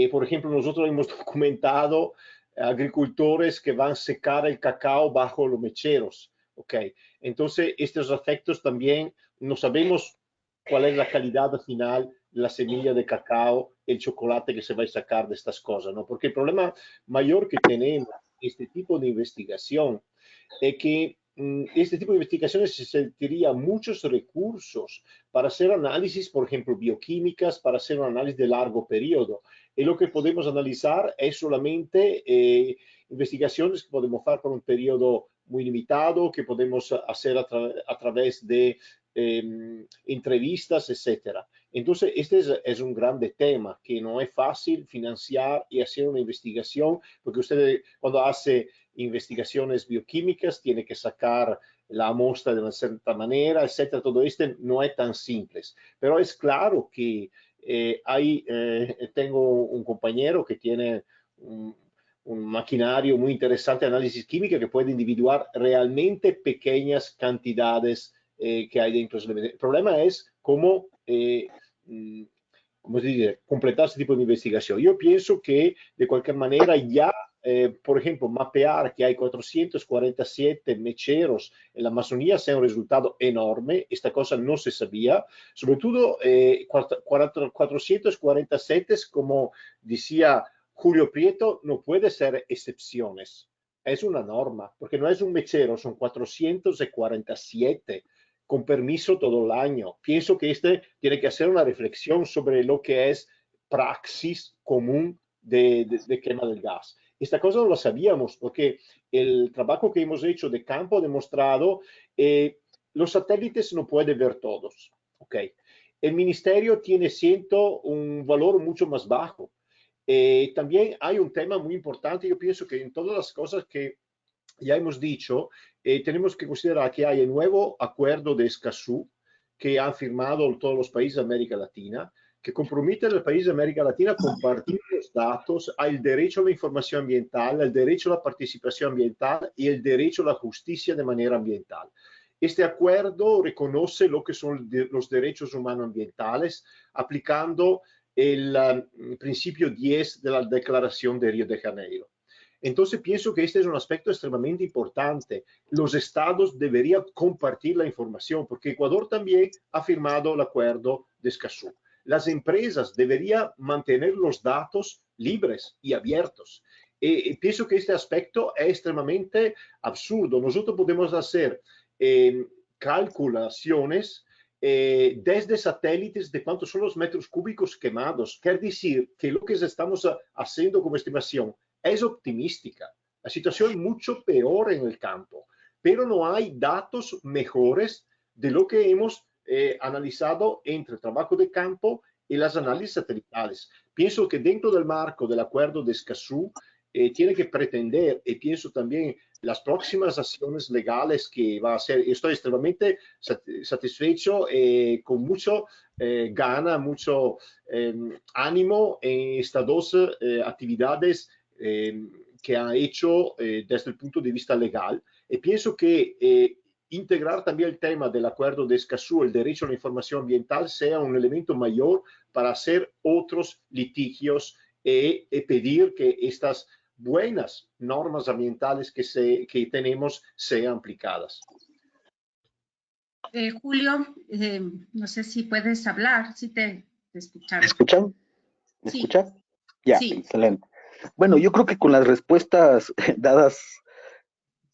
[SPEAKER 2] Por ejemplo, nosotros hemos documentado agricultores que van a secar el cacao bajo los mecheros. Okay. Entonces, estos efectos también no sabemos cuál es la calidad final de la semilla de cacao, el chocolate que se va a sacar de estas cosas, ¿no? Porque el problema mayor que tenemos este tipo de investigación es que este tipo de investigaciones se sentiría muchos recursos para hacer análisis, por ejemplo, bioquímicas, para hacer un análisis de largo periodo. Y lo que podemos analizar es solamente investigaciones que podemos hacer por un periodo muy limitado, que podemos hacer a través de entrevistas, etcétera. Entonces, este es un grande tema, que no es fácil financiar y hacer una investigación, porque usted cuando hace investigaciones bioquímicas tiene que sacar la muestra de una cierta manera, etcétera. Todo esto no es tan simple. Pero es claro que tengo un compañero que tiene un maquinario muy interesante de análisis química que puede individuar realmente pequeñas cantidades que hay dentro. El problema es cómo, ¿cómo se dice?, completar este tipo de investigación. Yo pienso que de cualquier manera ya, por ejemplo, mapear que hay 447 mecheros en la Amazonía sea un resultado enorme. Esta cosa no se sabía. Sobre todo 447, como decía Julio Prieto, no puede ser excepciones. Es una norma, porque no es un mechero, son 447 con permiso todo el año. Pienso que tiene que hacer una reflexión sobre lo que es praxis común de quema del gas. Esta cosa no la sabíamos porque el trabajo que hemos hecho de campo ha demostrado los satélites no pueden ver todos. Okay. El ministerio tiene un valor mucho más bajo. También hay un tema muy importante. Yo pienso que en todas las cosas que ya hemos dicho, tenemos que considerar que hay el nuevo acuerdo de Escazú que han firmado todos los países de América Latina, que compromete al país de América Latina a compartir los datos, al derecho a la información ambiental, al derecho a la participación ambiental y el derecho a la justicia de manera ambiental. Este acuerdo reconoce lo que son los derechos humanos ambientales, aplicando el principio 10 de la Declaración de Río de Janeiro. Entonces pienso que este es un aspecto extremadamente importante. Los estados deberían compartir la información porque Ecuador también ha firmado el acuerdo de Escazú. Las empresas deberían mantener los datos libres y abiertos. Pienso que este aspecto es extremadamente absurdo. Nosotros podemos hacer calculaciones desde satélites de cuántos son los metros cúbicos quemados. Quiere decir que lo que estamos haciendo como estimación es optimística. La situación es mucho peor en el campo, pero no hay datos mejores de lo que hemos analizado entre el trabajo de campo y las análisis satelitales. Pienso que dentro del marco del acuerdo de Escazú tiene que pretender, y pienso también las próximas acciones legales que va a hacer, estoy extremadamente satisfecho, con mucho gana, mucho ánimo en estas dos actividades que ha hecho desde el punto de vista legal. Y pienso que integrar también el tema del acuerdo de Escazú, el derecho a la información ambiental, sea un elemento mayor para hacer otros litigios y pedir que estas buenas normas ambientales que tenemos sean aplicadas.
[SPEAKER 1] Julio, no sé si puedes hablar, si te escuchamos.
[SPEAKER 6] ¿Me escuchan? ¿Me
[SPEAKER 1] Sí.
[SPEAKER 6] escuchan? Ya,
[SPEAKER 1] Sí.
[SPEAKER 6] Excelente. Bueno, yo creo que con las respuestas dadas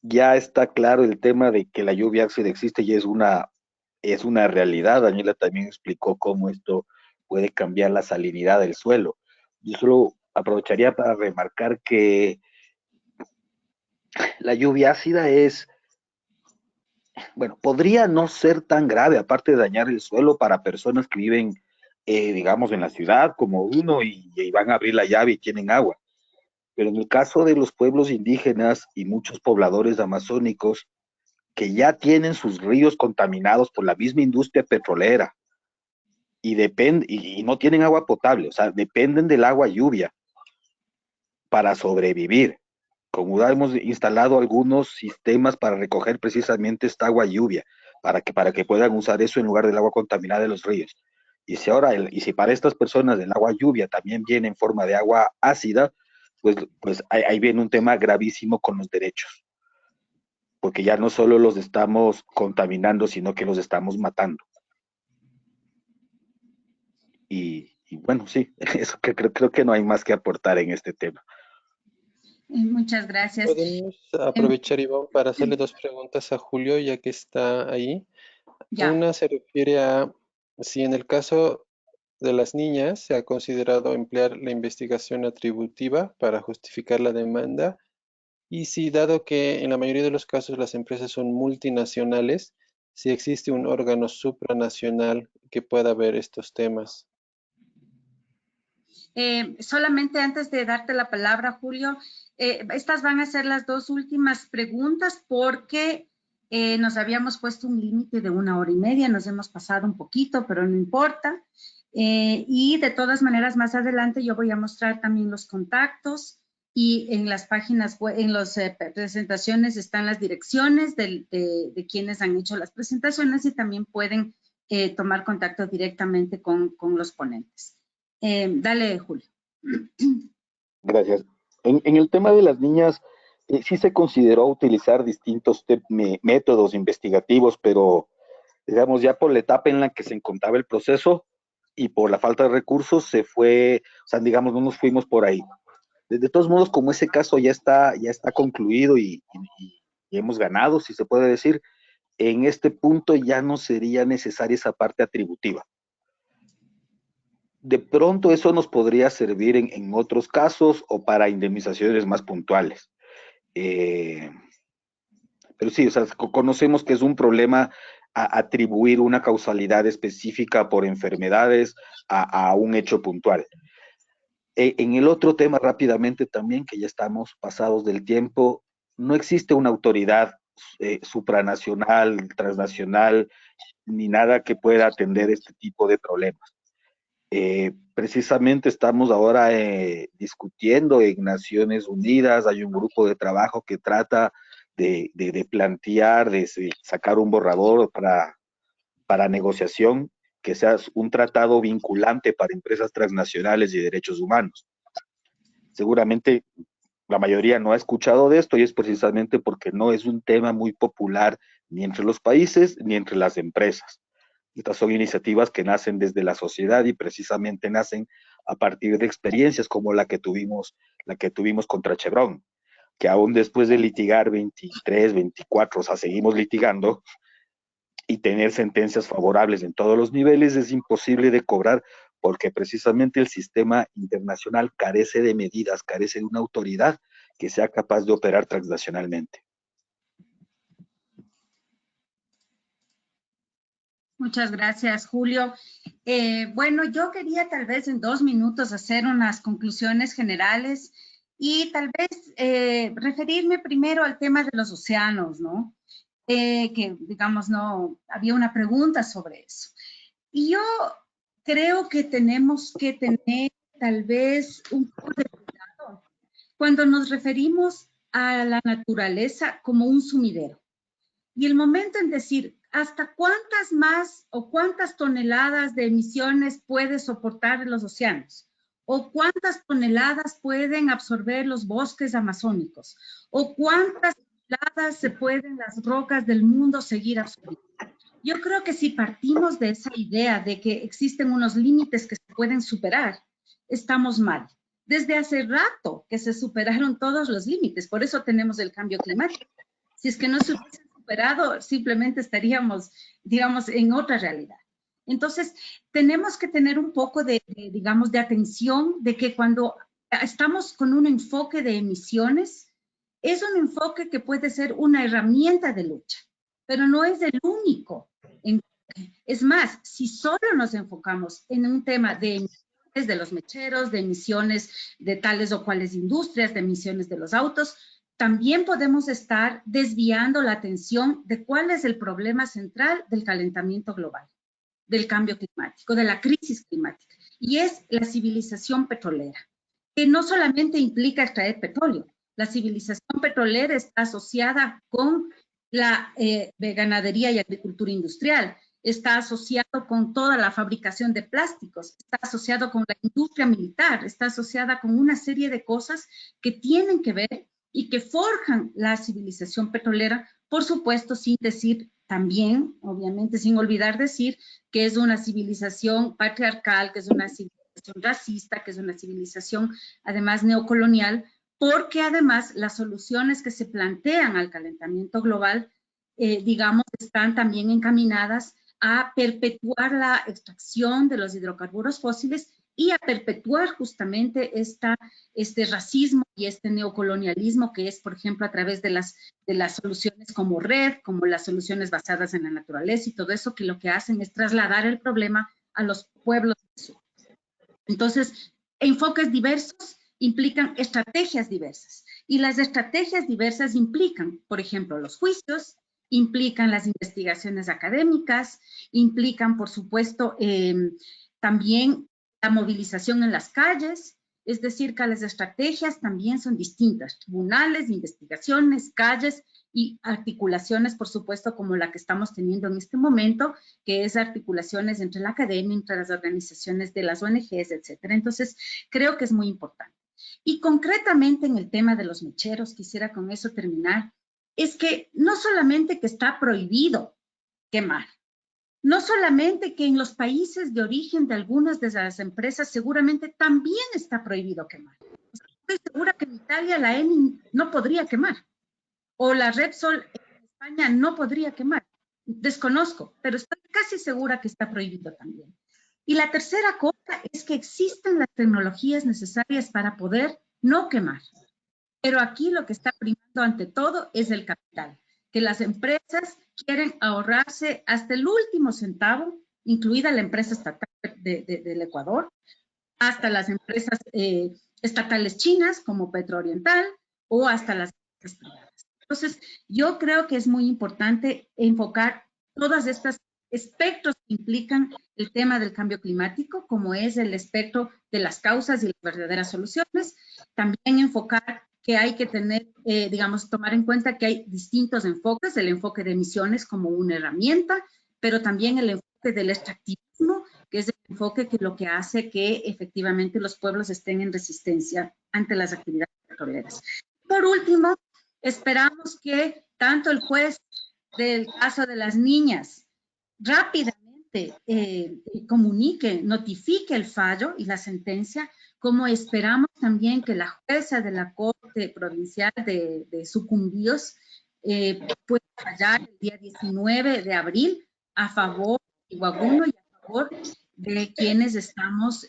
[SPEAKER 6] ya está claro el tema de que la lluvia ácida existe y es una realidad. Daniela también explicó cómo esto puede cambiar la salinidad del suelo. Yo solo aprovecharía para remarcar que la lluvia ácida es bueno, podría no ser tan grave, aparte de dañar el suelo para personas que viven, digamos, en la ciudad como uno y van a abrir la llave y tienen agua. Pero en el caso de los pueblos indígenas y muchos pobladores amazónicos que ya tienen sus ríos contaminados por la misma industria petrolera y no tienen agua potable, o sea, dependen del agua lluvia para sobrevivir. Como ya hemos instalado algunos sistemas para recoger precisamente esta agua lluvia, para que puedan usar eso en lugar del agua contaminada de los ríos. Y si para estas personas el agua lluvia también viene en forma de agua ácida, pues ahí viene un tema gravísimo con los derechos, porque ya no solo los estamos contaminando, sino que los estamos matando. Y bueno, sí, eso creo que no hay más que aportar en este tema.
[SPEAKER 1] Muchas gracias.
[SPEAKER 5] Podemos aprovechar, Iván, para hacerle dos preguntas a Julio, ya que está ahí.
[SPEAKER 1] Ya.
[SPEAKER 5] Una se refiere a si en el caso de las niñas se ha considerado emplear la investigación atributiva para justificar la demanda, y si, dado que en la mayoría de los casos las empresas son multinacionales, si existe un órgano supranacional que pueda ver estos temas.
[SPEAKER 1] Solamente antes de darte la palabra, Julio, estas van a ser las dos últimas preguntas porque nos habíamos puesto un límite de 1 hora y media, nos hemos pasado un poquito, pero no importa. Y de todas maneras, más adelante yo voy a mostrar también los contactos y en las páginas, en las presentaciones están las direcciones de quienes han hecho las presentaciones y también pueden tomar contacto directamente con los ponentes. Dale, Julio.
[SPEAKER 6] Gracias. En el tema de las niñas, sí se consideró utilizar distintos métodos investigativos, pero digamos ya por la etapa en la que se encontraba el proceso y por la falta de recursos se fue, o sea, digamos, no nos fuimos por ahí. De todos modos, como ese caso ya está concluido y hemos ganado, si se puede decir, en este punto ya no sería necesaria esa parte atributiva. De pronto eso nos podría servir en otros casos o para indemnizaciones más puntuales. Pero sí, o sea, conocemos que es un problema atribuir una causalidad específica por enfermedades a un hecho puntual. En el otro tema rápidamente también, que ya estamos pasados del tiempo, no existe una autoridad supranacional, transnacional, ni nada que pueda atender este tipo de problemas. Precisamente estamos ahora discutiendo en Naciones Unidas, hay un grupo de trabajo que trata de plantear, de sacar un borrador para negociación, que sea un tratado vinculante para empresas transnacionales y derechos humanos. Seguramente la mayoría no ha escuchado de esto y es precisamente porque no es un tema muy popular ni entre los países ni entre las empresas. Estas son iniciativas que nacen desde la sociedad y precisamente nacen a partir de experiencias como la que tuvimos contra Chevron, que aún después de litigar 23, 24, o sea, seguimos litigando y tener sentencias favorables en todos los niveles, es imposible de cobrar porque precisamente el sistema internacional carece de medidas, carece de una autoridad que sea capaz de operar transnacionalmente.
[SPEAKER 1] Muchas gracias, Julio. Bueno, yo quería tal vez en 2 minutos hacer unas conclusiones generales y tal vez referirme primero al tema de los océanos, ¿no? Que digamos, no, había una pregunta sobre eso. Y yo creo que tenemos que tener tal vez un poco de cuidado cuando nos referimos a la naturaleza como un sumidero. Y el momento en decir, ¿hasta cuántas más o cuántas toneladas de emisiones puede soportar los océanos? ¿O cuántas toneladas pueden absorber los bosques amazónicos? ¿O cuántas toneladas se pueden las rocas del mundo seguir absorbiendo? Yo creo que si partimos de esa idea de que existen unos límites que se pueden superar, estamos mal. Desde hace rato que se superaron todos los límites, por eso tenemos el cambio climático. Si es que no se hubiese superado, simplemente estaríamos, digamos, en otra realidad. Entonces, tenemos que tener un poco digamos, de atención de que cuando estamos con un enfoque de emisiones, es un enfoque que puede ser una herramienta de lucha, pero no es el único. Es más, si solo nos enfocamos en un tema de emisiones de los mecheros, de emisiones de tales o cuales industrias, de emisiones de los autos, también podemos estar desviando la atención de cuál es el problema central del calentamiento global, del cambio climático, de la crisis climática, y es la civilización petrolera, que no solamente implica extraer petróleo. La civilización petrolera está asociada con la ganadería y agricultura industrial, está asociado con toda la fabricación de plásticos, está asociado con la industria militar, está asociada con una serie de cosas que tienen que ver y que forjan la civilización petrolera, por supuesto, sin decir también, obviamente, sin olvidar decir que es una civilización patriarcal, que es una civilización racista, que es una civilización, además, neocolonial, porque además las soluciones que se plantean al calentamiento global, digamos, están también encaminadas a perpetuar la extracción de los hidrocarburos fósiles y a perpetuar justamente este racismo y este neocolonialismo que es, por ejemplo, a través de las soluciones como RED, como las soluciones basadas en la naturaleza y todo eso, que lo que hacen es trasladar el problema a los pueblos del sur. Entonces, enfoques diversos implican estrategias diversas. Y las estrategias diversas implican, por ejemplo, los juicios, implican las investigaciones académicas, implican, por supuesto, también la movilización en las calles, es decir, que las estrategias también son distintas, tribunales, investigaciones, calles y articulaciones, por supuesto, como la que estamos teniendo en este momento, que es articulaciones entre la academia, entre las organizaciones de las ONGs, etcétera. Entonces, creo que es muy importante. Y concretamente en el tema de los mecheros, quisiera con eso terminar, es que no solamente que está prohibido quemar, no solamente que en los países de origen de algunas de las empresas seguramente también está prohibido quemar. Estoy segura que en Italia la Eni no podría quemar, o la Repsol en España no podría quemar. Desconozco, pero estoy casi segura que está prohibido también. Y la tercera cosa es que existen las tecnologías necesarias para poder no quemar. Pero aquí lo que está primando ante todo es el capital, que las empresas quieren ahorrarse hasta el último centavo, incluida la empresa estatal del Ecuador, hasta las empresas estatales chinas como Petrooriental o hasta las empresas privadas. Entonces, yo creo que es muy importante enfocar todas estas espectros que implican el tema del cambio climático, como es el espectro de las causas y las verdaderas soluciones, también enfocar que hay que tener, digamos, tomar en cuenta que hay distintos enfoques, el enfoque de emisiones como una herramienta, pero también el enfoque del extractivismo, que es el enfoque que lo que hace que efectivamente los pueblos estén en resistencia ante las actividades petroleras. Por último, esperamos que tanto el juez del caso de las niñas rápidamente comunique, notifique el fallo y la sentencia, como esperamos también que la jueza de la Corte Provincial de Sucumbíos pueda fallar el día 19 de abril a favor de Iguaguno y a favor de quienes estamos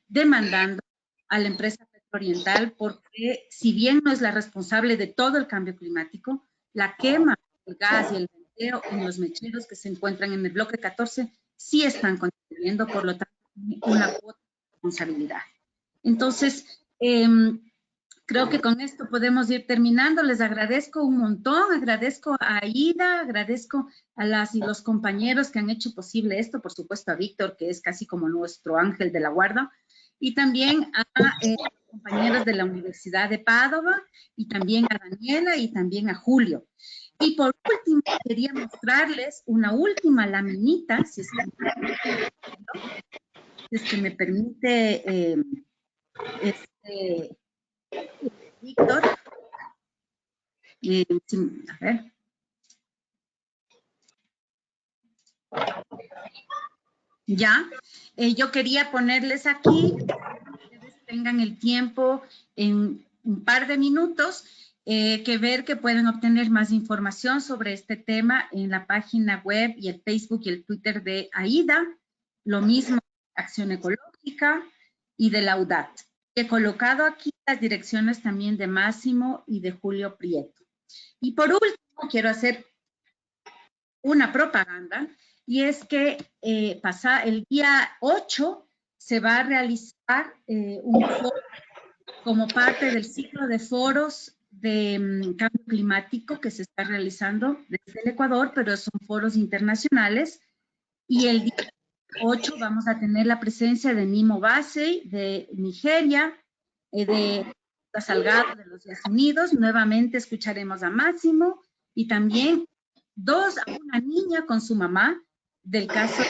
[SPEAKER 1] demandando a la empresa Petrooriental, porque si bien no es la responsable de todo el cambio climático, la quema del gas y el venteo en los mecheros que se encuentran en el bloque 14 sí están contribuyendo, por lo tanto, una cuota de responsabilidad. Entonces, creo que con esto podemos ir terminando. Les agradezco un montón, agradezco a Aida, agradezco a las y los compañeros que han hecho posible esto, por supuesto a Víctor, que es casi como nuestro ángel de la guarda, y también a compañeros de la Universidad de Padova, y también a Daniela, y también a Julio. Y por último, quería mostrarles una última laminita, si es que me permite Víctor. A ver. Ya, yo quería ponerles aquí, que ustedes tengan el tiempo en un par de minutos, que ver que pueden obtener más información sobre este tema en la página web y el Facebook y el Twitter de AIDA, lo mismo Acción Ecológica y de la UDAT. He colocado aquí las direcciones también de Máximo y de Julio Prieto. Y por último, quiero hacer una propaganda, y es que el día 8 se va a realizar un foro como parte del ciclo de foros de cambio climático que se está realizando desde el Ecuador, pero son foros internacionales. Y el día 8 vamos a tener la presencia de Nimo Basey de Nigeria, de Salgado de los Estados Unidos. Nuevamente escucharemos a Máximo y también una niña con su mamá del caso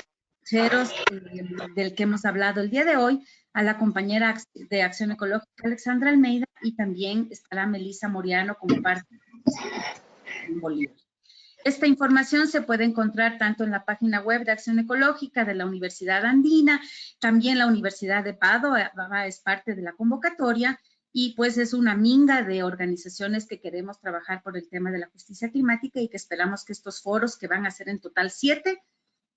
[SPEAKER 1] del que hemos hablado el día de hoy, a la compañera de Acción Ecológica Alexandra Almeida, y también estará Melissa Moriano como parte de Bolivia. Esta información se puede encontrar tanto en la página web de Acción Ecológica de la Universidad Andina, también la Universidad de Padua es parte de la convocatoria, y pues es una minga de organizaciones que queremos trabajar por el tema de la justicia climática y que esperamos que estos foros, que van a ser en total 7,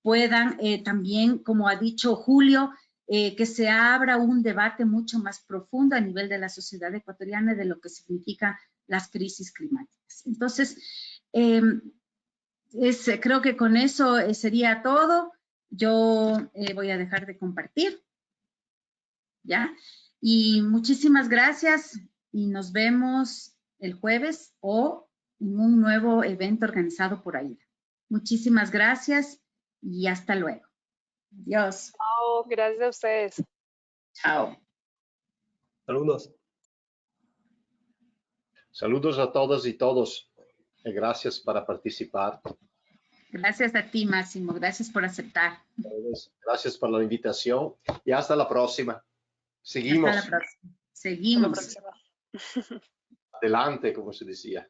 [SPEAKER 1] puedan también, como ha dicho Julio, que se abra un debate mucho más profundo a nivel de la sociedad ecuatoriana de lo que significan las crisis climáticas. Entonces, creo que con eso sería todo. Yo voy a dejar de compartir, ¿ya? Y muchísimas gracias y nos vemos el jueves o en un nuevo evento organizado por AIDA. Muchísimas gracias y hasta luego. Adiós.
[SPEAKER 4] Chao, gracias a ustedes.
[SPEAKER 1] Chao.
[SPEAKER 3] Saludos.
[SPEAKER 2] Saludos a todas y todos. Gracias para participar.
[SPEAKER 1] Gracias a ti, Máximo. Gracias por aceptar.
[SPEAKER 2] Gracias por la invitación y hasta la próxima. Seguimos.
[SPEAKER 1] Hasta la próxima. Seguimos.
[SPEAKER 4] Hasta la próxima.
[SPEAKER 2] Adelante, como se decía.